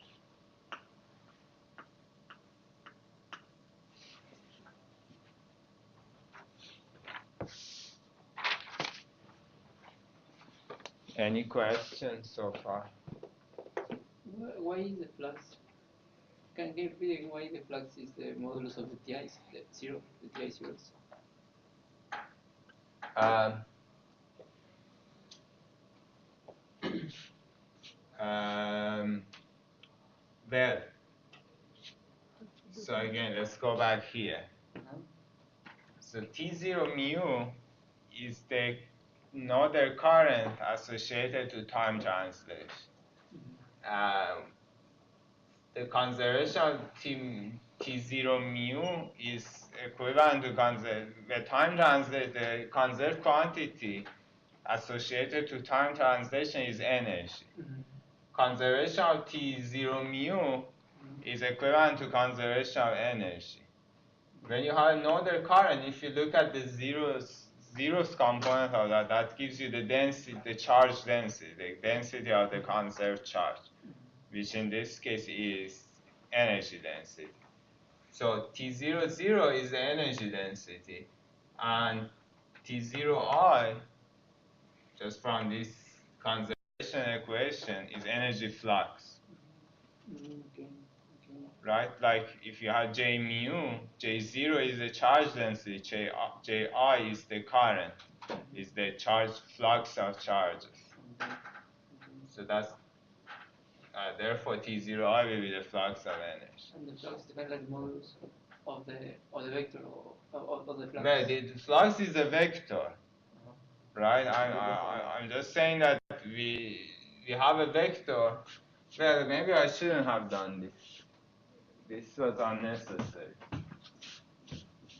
Any questions so far? Why is the flux Can you repeat why the flux is the modulus of the TIs, the TI zeros? Well, so again, let's go back here. So T0 mu is the nodal current associated to time translation. The conservation of T0 mu is equivalent to the time translation, the conserved quantity associated to time translation is energy. Conservation of T0 mu is equivalent to conservation of energy. When you have nodal current, if you look at the zeros component of that, that gives you the density, the charge density, the density of the conserved charge, which in this case is energy density. So T00 is the energy density, and T0I, just from this conservation equation, is energy flux. Right? Like if you have J mu, J0 is the charge density, Ji is the current, is the charge flux of charges. So that's, therefore T0I will be the flux of energy. And the flux depends on the modulus of the vector of the flux. Well, the flux is a vector, right? I'm just saying that we have a vector. Well, maybe I shouldn't have done this. This was unnecessary.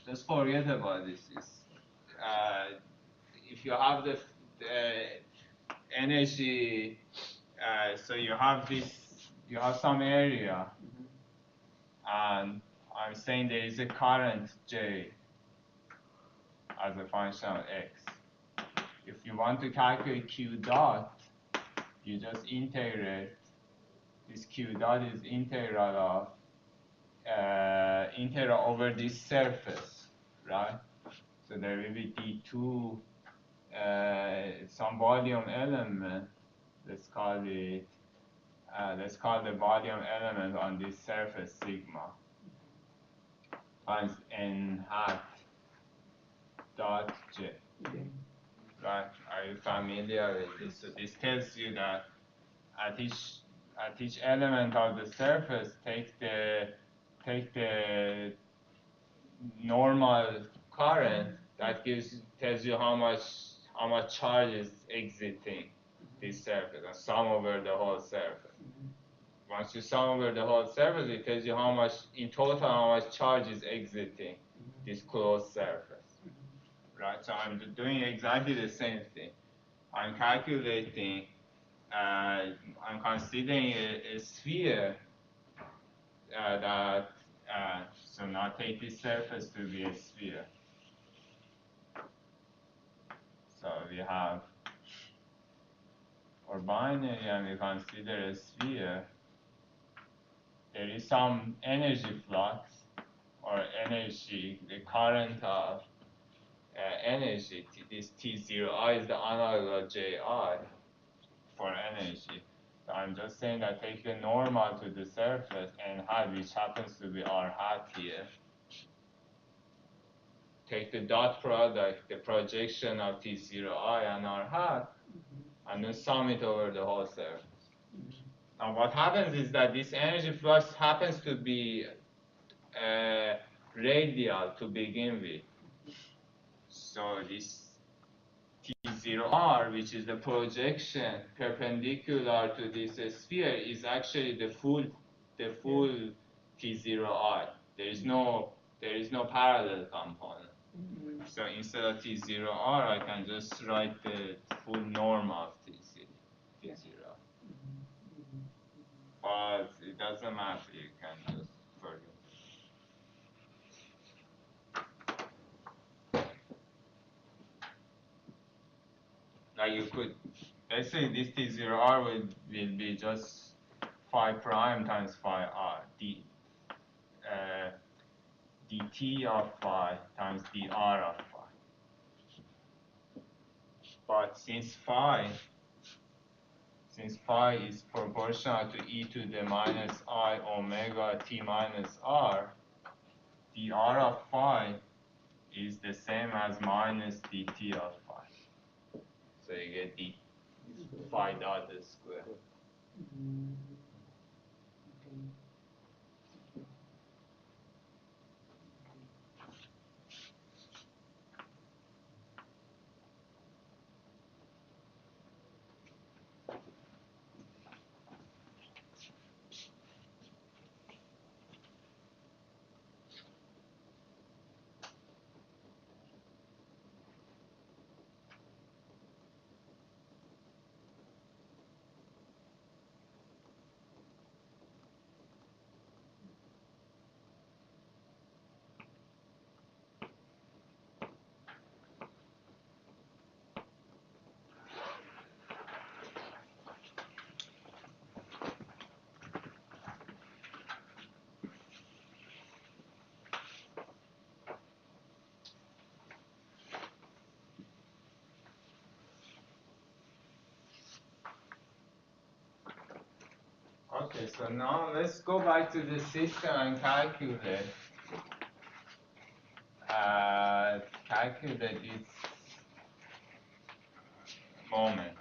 Just forget about this. If you have the energy, so you have some area, and I'm saying there is a current J as a function of X. If you want to calculate Q dot, you just integrate. This Q dot is integral over this surface, right? So there will be D2, some volume element. Let's call the volume element on this surface sigma times n hat dot j. Right? Are you familiar with this? So this tells you that at each element of the surface, take the normal current that tells you how much charge is exiting this surface, and sum over the whole surface. Once you sum over the whole surface, it tells you how much charge is exiting this closed surface. Right? So I'm doing exactly the same thing. I'm calculating. I'm considering a sphere that. So now take this surface to be a sphere. So we have our binary, and we consider a sphere. There is some energy flux, or energy, the current of energy. This T0I is the analog of Ji for energy. So I'm just saying that take the normal to the surface and hat, which happens to be r hat here. Take the dot product, the projection of T0I and r hat, and then sum it over the whole surface. Now what happens is that this energy flux happens to be radial to begin with. So this T0R, which is the projection perpendicular to this sphere, is actually the full T0R. There is no parallel component. So instead of T0R, I can just write the full norm of T0. But it doesn't matter. You can just forget. Like you could, let's say this T0R will be just phi prime times phi r, dt of phi times dr of phi. since phi is proportional to e to the minus I omega t minus r, the r of phi is the same as minus dt of phi. So you get the phi dot square. Okay, so now let's go back to the system and calculate its moment.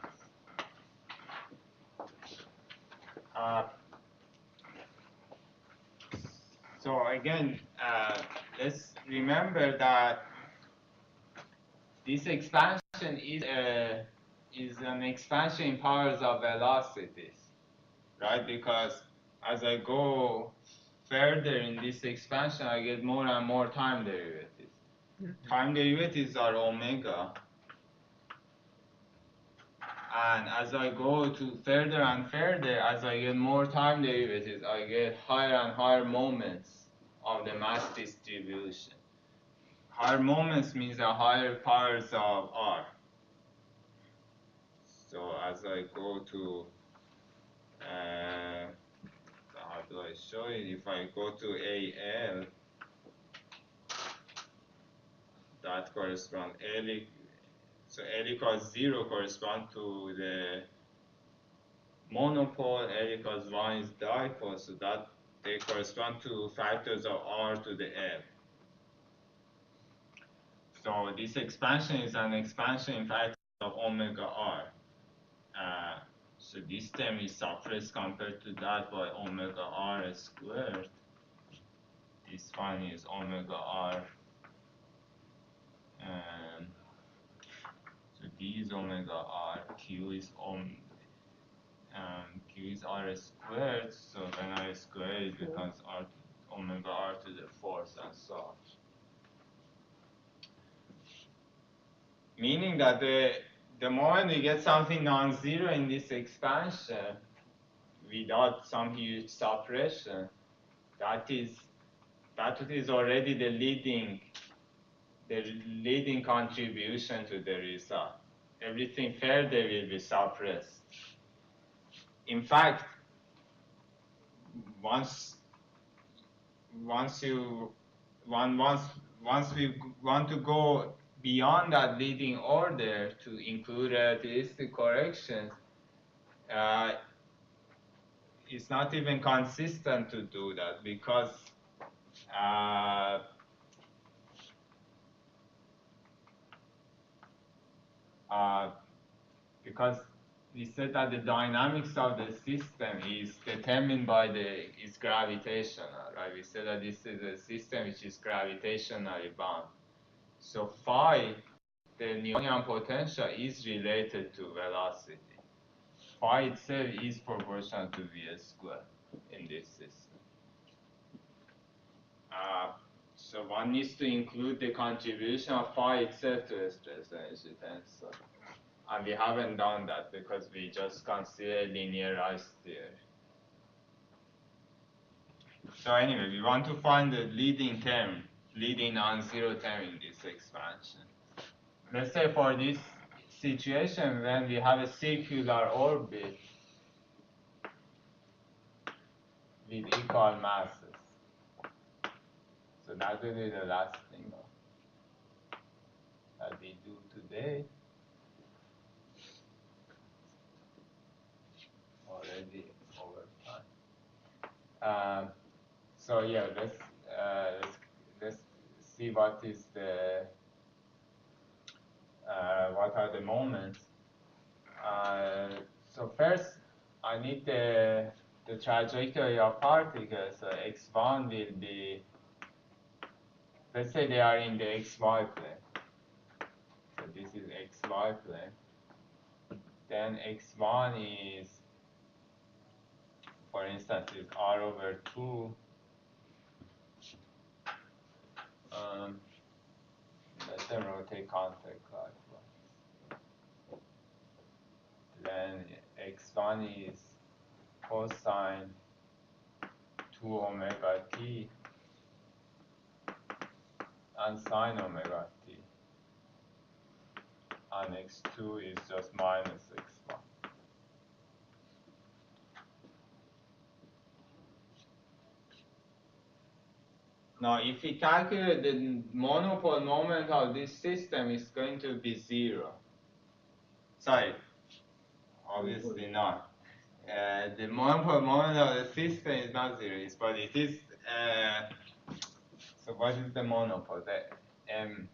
So again, let's remember that this expansion is an expansion in powers of velocities, right? Because as I go further in this expansion, I get more and more time derivatives. Time derivatives are omega. And as I go to further and further, as I get more time derivatives, I get higher and higher moments of the mass distribution. Higher moments means a higher powers of R. So as I go to, how do I show it? If I go to AL, that corresponds, so L equals 0 corresponds to the monopole, L equals 1 is dipole, so that they correspond to factors of R to the L. So this expansion is an expansion in factors of omega R. So this term is suppressed compared to that by omega R squared. This one is omega R. So D is omega R. Q is Q is R squared. So when I square it becomes omega R to the fourth and so on. Meaning that the moment we get something non-zero in this expansion without some huge suppression, that is already the leading contribution to the result. Everything further will be suppressed. In fact, once we want to go beyond that leading order to include relativistic corrections, it's not even consistent to do that because we said that the dynamics of the system is determined by its gravitational, right? We said that this is a system which is gravitationally bound. So phi, the Newtonian potential, is related to velocity. Phi itself is proportional to v squared in this system. So one needs to include the contribution of phi itself to stress energy tensor. And we haven't done that because we just consider linearized theory. So anyway, we want to find the leading non-zero term in this expansion. Let's say for this situation when we have a circular orbit with equal masses. So that will be the last thing that we do today. So yeah, let's see what is the what are the moments. So first, I need the trajectory of particles. So x1 will be, let's say they are in the xy plane. So this is xy plane. Then x1 is, for instance, is r over 2. Let them rotate counterclockwise. Then x1 is cosine 2 omega t and sine omega t. And x2 is just minus x1. Now, if we calculate the monopole moment of this system, it's going to be 0. Sorry, obviously not. The monopole moment of the system is not 0, but it is. So, what is the monopole? The m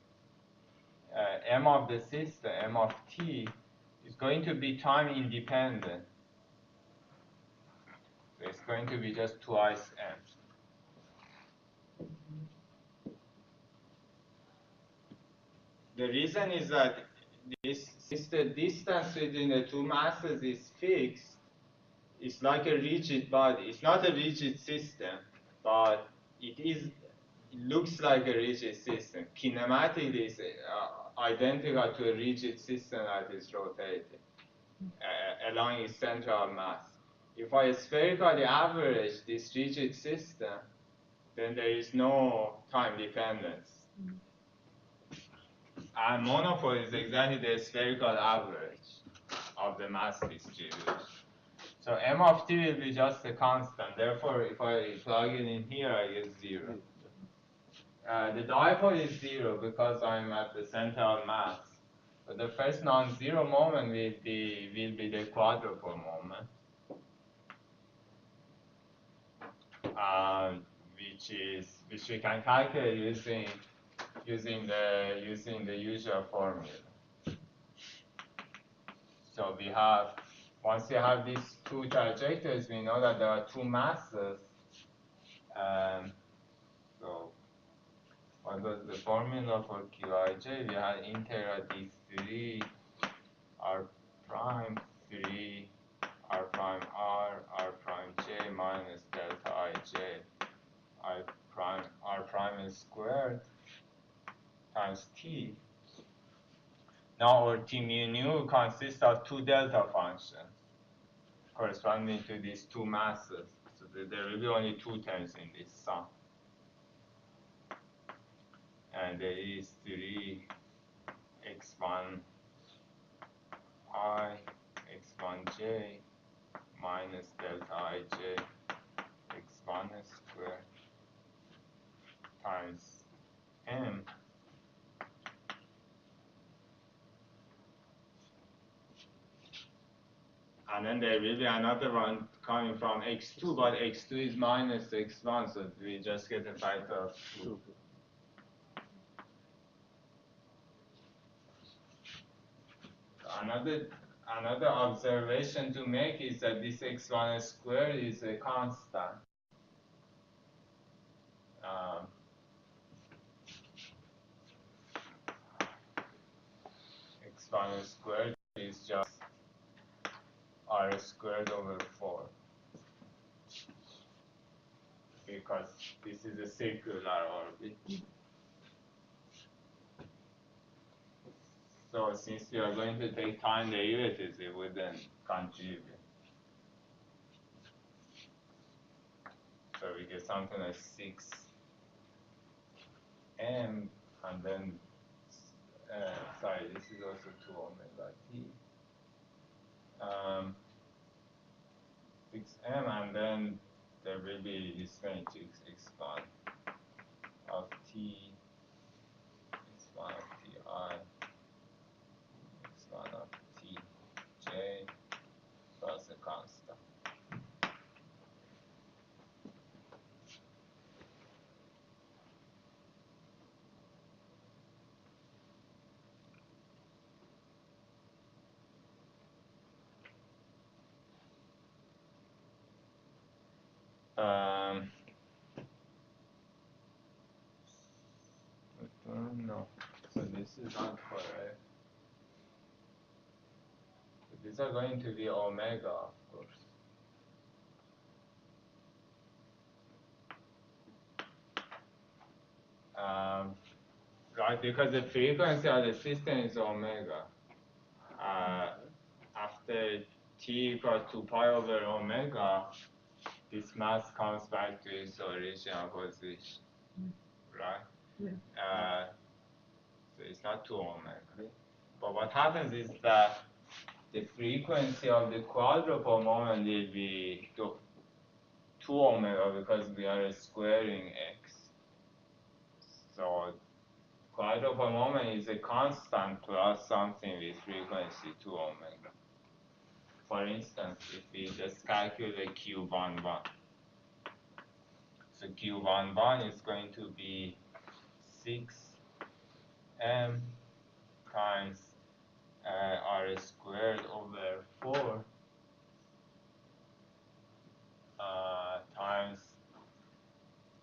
of the system, m of t, is going to be time independent. So, it's going to be just twice m. The reason is that since the distance between the two masses is fixed, it's like a rigid body. It's not a rigid system, but it looks like a rigid system. Kinematically, it's identical to a rigid system that is rotating along its center of mass. If I spherically average this rigid system, then there is no time dependence. And monopole is exactly the spherical average of the mass distribution. So m of t will be just a constant. Therefore, if I plug it in here, I get 0. The dipole is 0 because I'm at the center of mass. But the first non-zero moment will be the quadrupole moment, which we can calculate using the usual formula. So we have, once you have these two trajectories, we know that there are two masses. So what was the formula for Qij? We had integral d3 r prime 3 r prime r prime j minus delta ij r prime squared times t. Now our t mu nu consists of two delta functions corresponding to these two masses. So there will be only two terms in this sum. And there is 3 x1 I x1j minus delta ij x1 squared times m. And then there will be another one coming from x2, but x2 is minus x1, so we just get a factor of 2. Another observation to make is that this x1 squared is a constant. X1 squared is just r squared over 4. Because this is a circular orbit. So since we are going to take time derivatives, it wouldn't contribute. So we get something like 6m, and then, sorry, this is also 2 omega t. 6m, and then there will be this matrix x1 of t, x1 of ti, x1 of tj plus a constant. No, so this is not correct. So these are going to be omega, of course. Right, because the frequency of the system is omega. After t equals 2 pi over omega, this mass comes back to its original position, right? Yeah. So it's not 2 omega. But what happens is that the frequency of the quadrupole moment will be 2 omega because we are squaring x. So quadrupole moment is a constant plus something with frequency 2 omega. For instance, if we just calculate Q11, so Q11 is going to be 6m times r squared over 4 times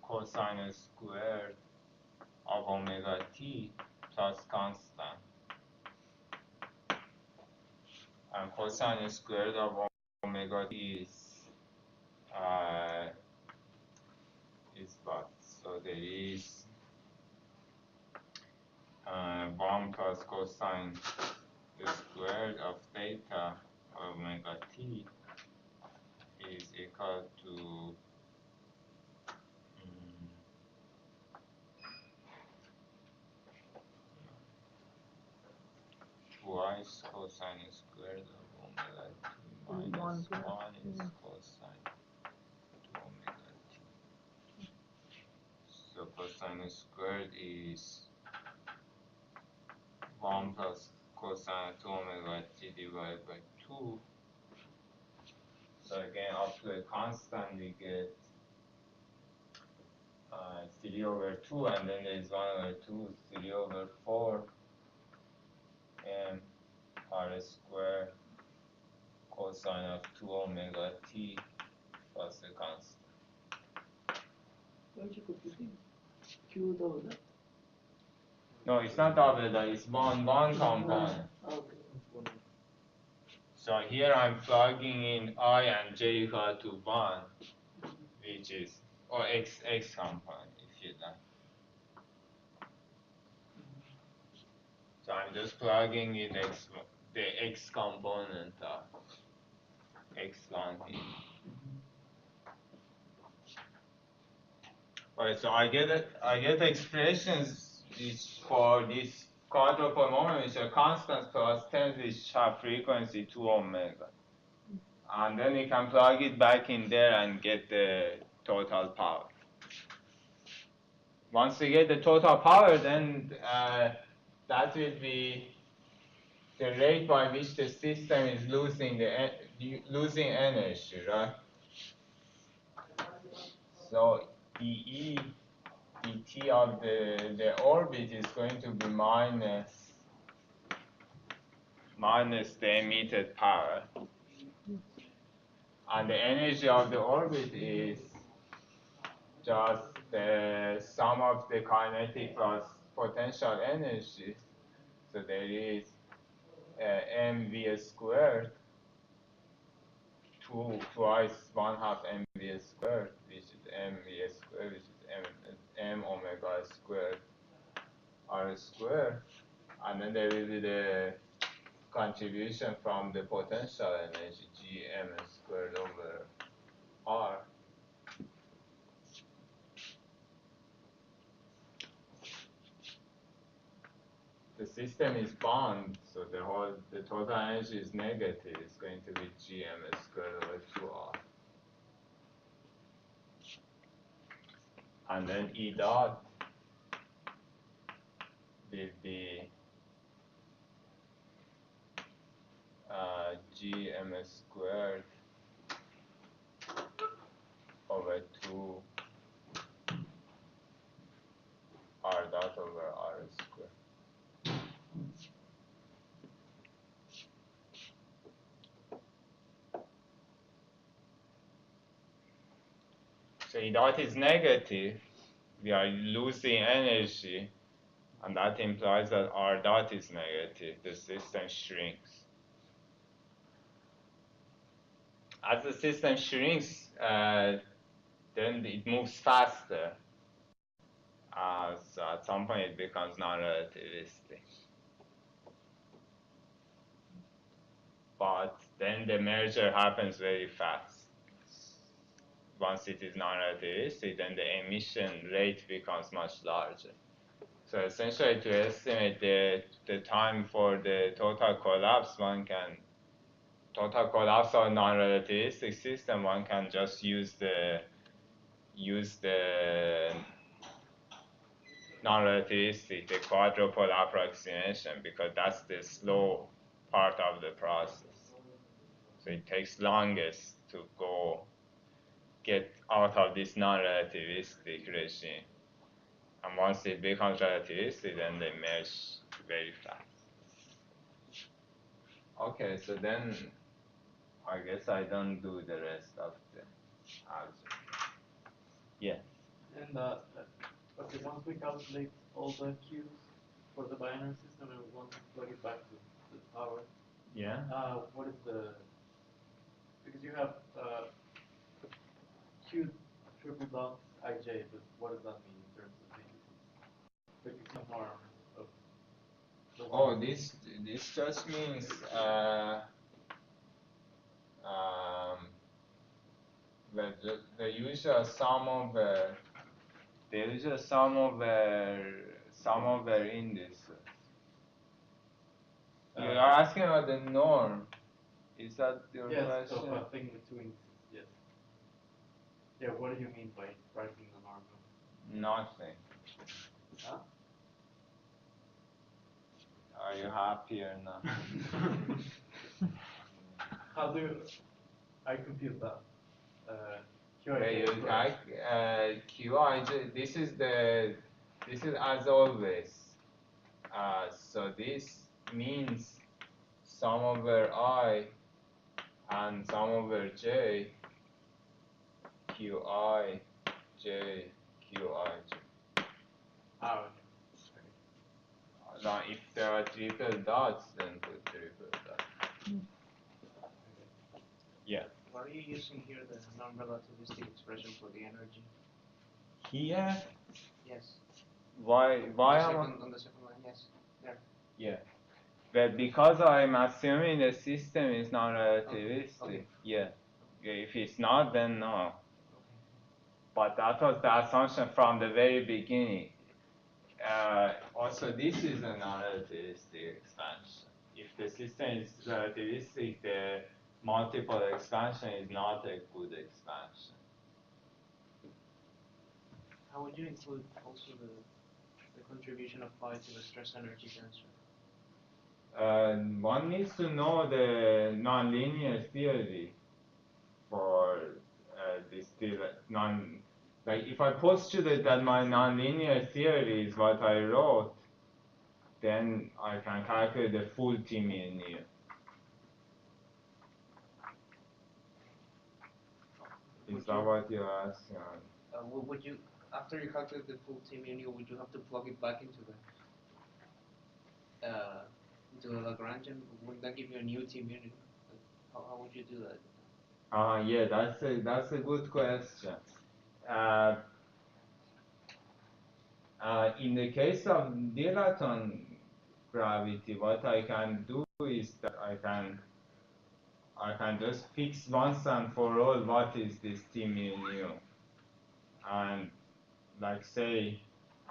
cosine squared of omega t plus constant. And cosine squared of omega t is what? So there is 1 plus cosine squared of theta omega t is equal to twice cosine squared of omega t minus 1 is cosine to omega t. So cosine squared is 1 plus cosine to omega t divided by 2. So again, up to a constant, we get 3 over 2, and then there is 1 over 2, 3 over 4, and r squared cosine of 2 omega t plus a constant. Why are you computing? Q double that? No, it's not double that, it's one component. Okay. So here I'm plugging in I and j equal to 1, which is, or x component, if you like. So I'm just plugging in the x component of x1 here. Alright, so I get expressions which for this quadrupole moment which are constant plus 10 which have frequency 2 omega. And then you can plug it back in there and get the total power. Once you get the total power, then that will be the rate by which the system is losing energy, right? So dE dt of the orbit is going to be minus the emitted power. And the energy of the orbit is just the sum of the kinetic plus potential energy. So there is mv squared, twice 1/2 mv squared, which is mv squared, which is m omega squared r squared, and then there will be the contribution from the potential energy gm squared over r. The system is bound, so the total energy is negative. It's going to be gm squared over 2r. And then E dot will be gm squared over 2 r dot over r squared. so if dot is negative, we are losing energy, and that implies that R dot is negative. The system shrinks. As the system shrinks, then it moves faster. So at some point it becomes non-relativistic. But then the merger happens very fast. Once it is non-relativistic, then the emission rate becomes much larger. So essentially, to estimate the time for the total collapse, total collapse of a non-relativistic system, one can just use the non-relativistic, the quadrupole approximation, because that's the slow part of the process. So it takes longest to get out of this non-relativistic regime. And once it becomes relativistic, then they merge very fast. Okay, so then I guess I don't do the rest of the algebra. Yeah. And okay, once we calculate all the Q's for the binary system and we want to plug it back to the power, Yeah. what is because you have Q triple dot IJ, but what does that mean in terms of the fixing harm of the this just means the usual sum of their indices. You're asking about the norm. Is that your question? Yes, so a thing with two indices, yes. Yeah, what do you mean by writing the norm? Nothing. Huh? Are you happy or not? How do I compute that? QI, this is as always. So this means sum over I and sum over J, QI, J, QI, J. Oh, okay. Now, if there are triple dots, then put triple dots. Yeah. Why are you using here the non-relativistic expression for the energy? Here? Yes. Why on the second line, yes. There. Yeah. But because I'm assuming the system is non-relativistic, Okay. yeah. If it's not, then no. But that was the assumption from the very beginning. Also, this is a non-relativistic expansion. If the system is relativistic, the multiple expansion is not a good expansion. How would you include also the contribution of phi to the stress energy transfer? One needs to know the nonlinear theory for this like if I postulate that my nonlinear theory is what I wrote, then I can calculate the full T mu nu. Is that what you're asking? Would you, after you calculate the full T mu nu, would you have to plug it back into the Lagrangian? Wouldn't that give you a new T mu nu? How would you do that? Yeah, that's a good question. In the case of dilaton gravity, what I can do is that I can just fix once and for all what is this T mu nu, and like say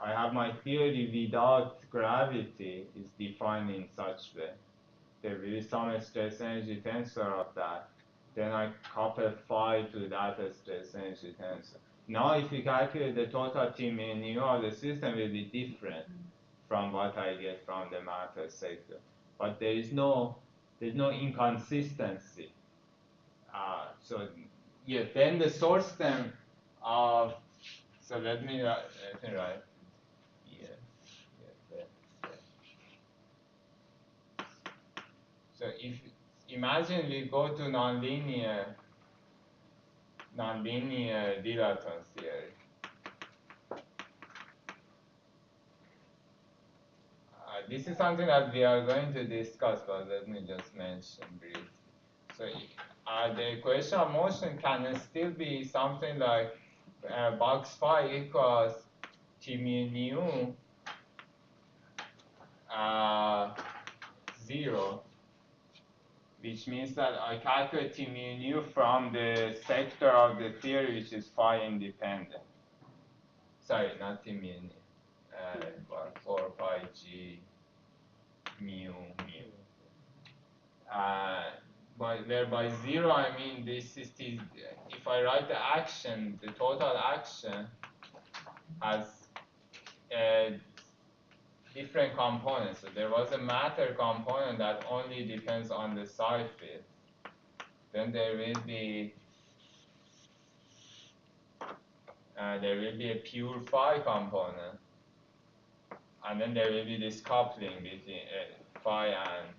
I have my theory without gravity is defined in such way. There will be some stress energy tensor of that. Then I couple phi to that stress energy tensor. Now if you calculate the total T mu nu of the system will be different from what I get from the matter sector. But there's no inconsistency. So yeah, then the source term of, so let me write. So if imagine we go to nonlinear nonlinear dilaton theory. This is something that we are going to discuss, but let me just mention briefly. So the equation of motion can still be something like box phi equals T mu nu 0, which means that I calculate T mu nu from the sector of the theory which is phi independent. Sorry, not T mu nu, but 4 pi g mu mu. Where by 0 I mean this is the, if I write the action, the total action has different components. So there was a matter component that only depends on the psi field. Then there will be a pure phi component, and then there will be this coupling between phi and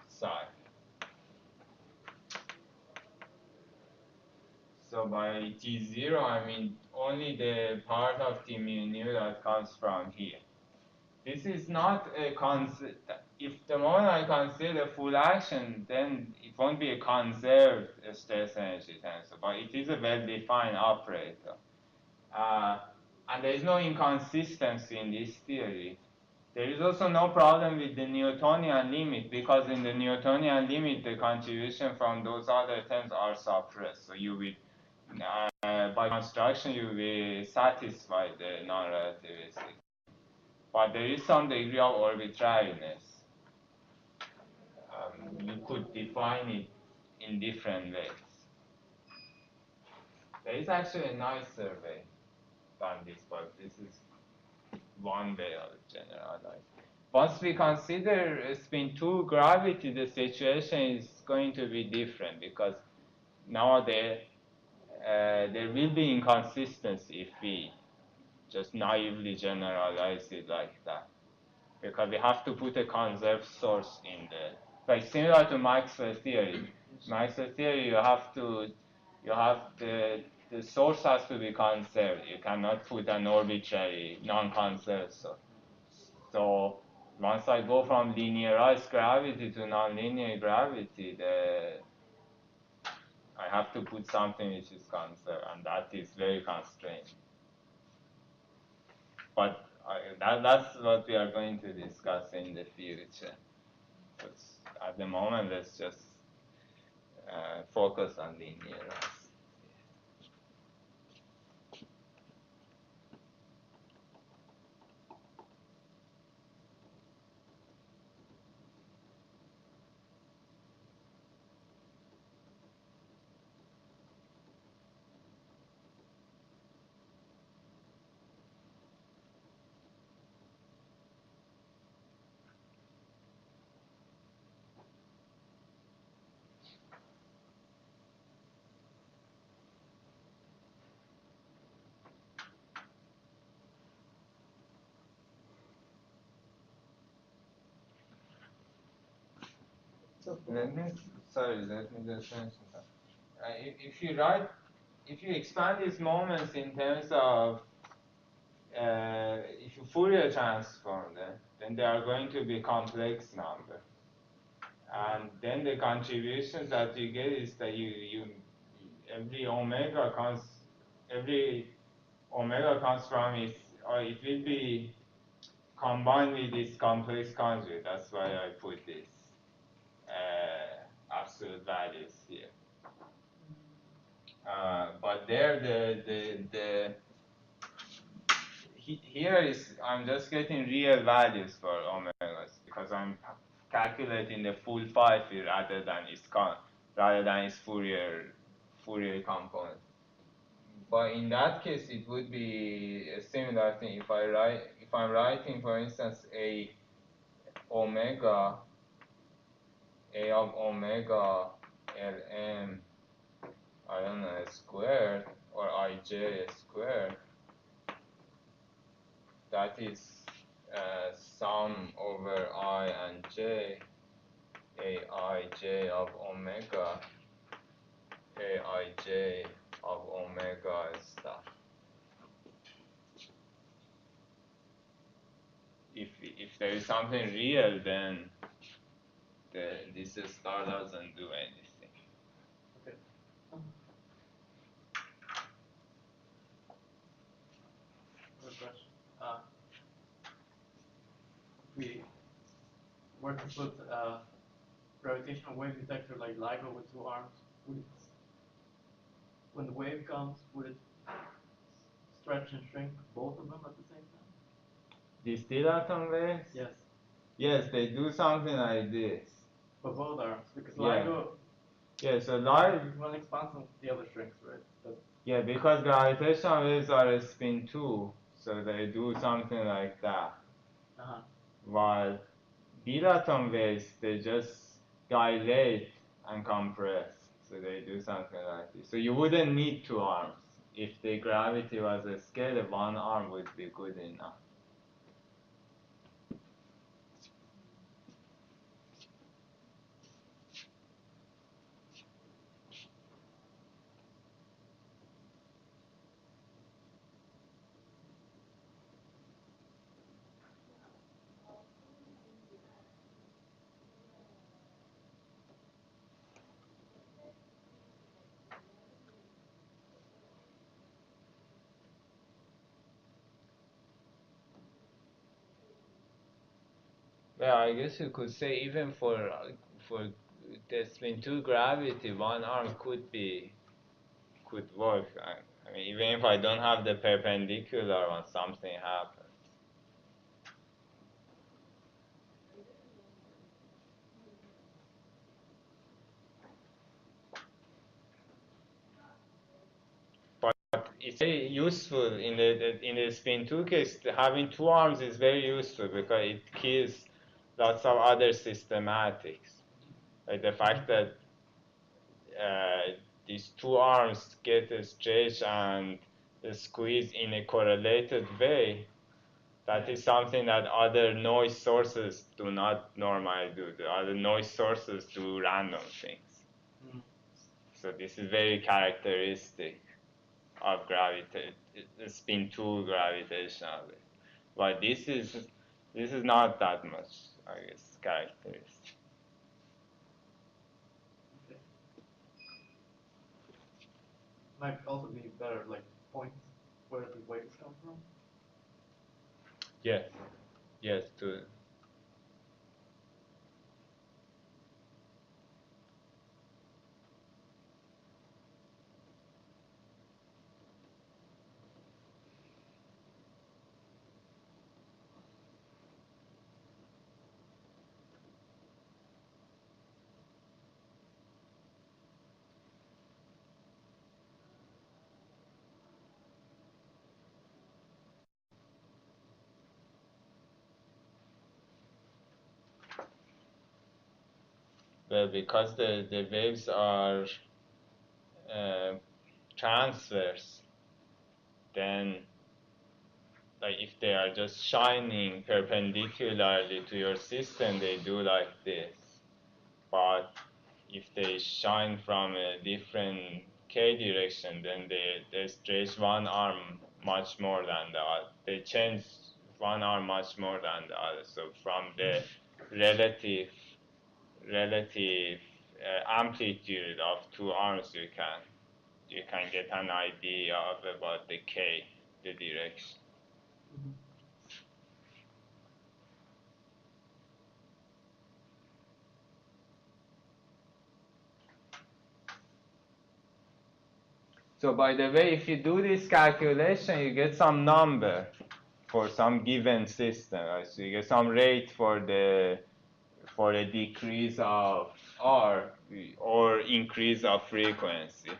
psi. So by T0, I mean only the part of T mu nu that comes from here. This is not a concept. If the moment I consider full action, then it won't be a conserved stress energy tensor, but it is a well-defined operator. And there is no inconsistency in this theory. There is also no problem with the Newtonian limit, because in the Newtonian limit, the contribution from those other terms are suppressed. So you will, by construction, you will be satisfied the non-relativistic. But there is some degree of arbitrariness. You could define it in different ways. There is actually a nice survey done this, but this is one way of generalizing. Once we consider spin 2 gravity, the situation is going to be different, because now there will be inconsistency if we just naively generalize it like that, because we have to put a conserved source in there, like similar to Maxwell theory. Maxwell theory, you have the source has to be conserved. You cannot put an arbitrary non-conserved source. So once I go from linearized gravity to nonlinear gravity, I have to put something which is conserved, and that is very constrained. But that's what we are going to discuss in the future. But at the moment, let's just focus on linearized. Let me just mention that. If you expand these moments in terms of, if you Fourier transform them, then they are going to be complex numbers. And then the contributions that you get is that every omega comes from it, or it will be combined with this complex conjugate. That's why I put this absolute values here. But there, here is, I'm just getting real values for omegas, because I'm calculating the full phi field rather than its Fourier component. But in that case, it would be a similar thing. If I'm writing, for instance, A of omega Lm, I don't know, squared, or Ij squared, that is sum over I and j, Aij of omega Aij of omega stuff. If there is something real, then this star doesn't do anything. Okay. Another question. If we were to put a gravitational wave detector like LIGO with two arms, would it, when the wave comes, would it stretch and shrink both of them at the same time? These dilaton waves? Yes. Yes, they do something like this. For both arms, because Yeah. LIGO, Yeah, so LIGO, one expands and the other shrinks, right? But yeah, because gravitational waves are a spin too, so they do something like that. While dilaton waves, they just dilate and compress, so they do something like this. So you wouldn't need two arms. If the gravity was a scalar, one arm would be good enough. Well, I guess you could say even for the spin 2 gravity, one arm could work. I mean, even if I don't have the perpendicular one, something happens. But it's very useful in the spin 2 case. Having two arms is very useful because it kills lots of other systematics. Like the fact that these two arms get stretched and squeezed in a correlated way, that is something that other noise sources do not normally do. The other noise sources do random things. So this is very characteristic of spin 2 gravitational wave. But this is not that much, I guess, characteristic. okay. Might also be better, like points where the waves come from. Yes, yes, to well, because the waves are transverse, then like if they are just shining perpendicularly to your system, they do like this. But if they shine from a different k direction, then they stretch one arm much more than the other. They change one arm much more than the other. So from the relative amplitude of two arms, you can get an idea of about the k, the direction. So by the way, if you do this calculation, you get some number for some given system. Right? So you get some rate for a decrease of R or increase of frequency.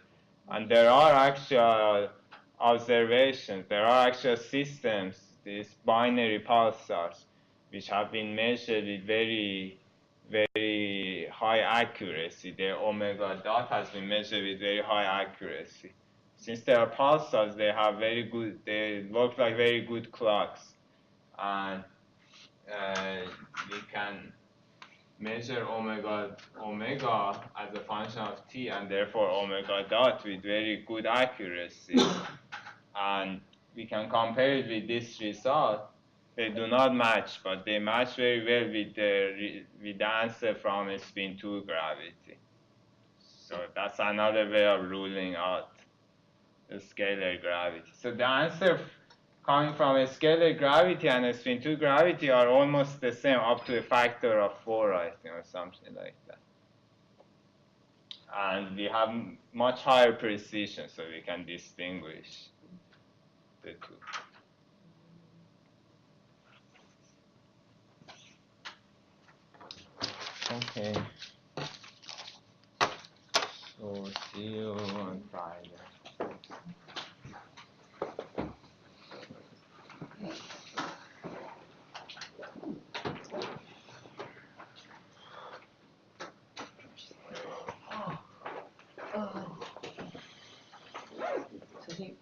And there are actual observations, there are actual systems, these binary pulsars, which have been measured with very, very high accuracy. The omega dot has been measured with very high accuracy. Since they are pulsars, they have very good, they work like very good clocks. And we can measure omega as a function of t, and therefore omega dot with very good accuracy. And we can compare it with this result. They do not match, but they match very well with the answer from a spin 2 gravity. So that's another way of ruling out the scalar gravity. So the answer coming from a scalar gravity and a spin 2 gravity are almost the same, up to a factor of 4, I think, or something like that. And we have much higher precision, so we can distinguish the two. Okay. So see you on Friday. 선생님,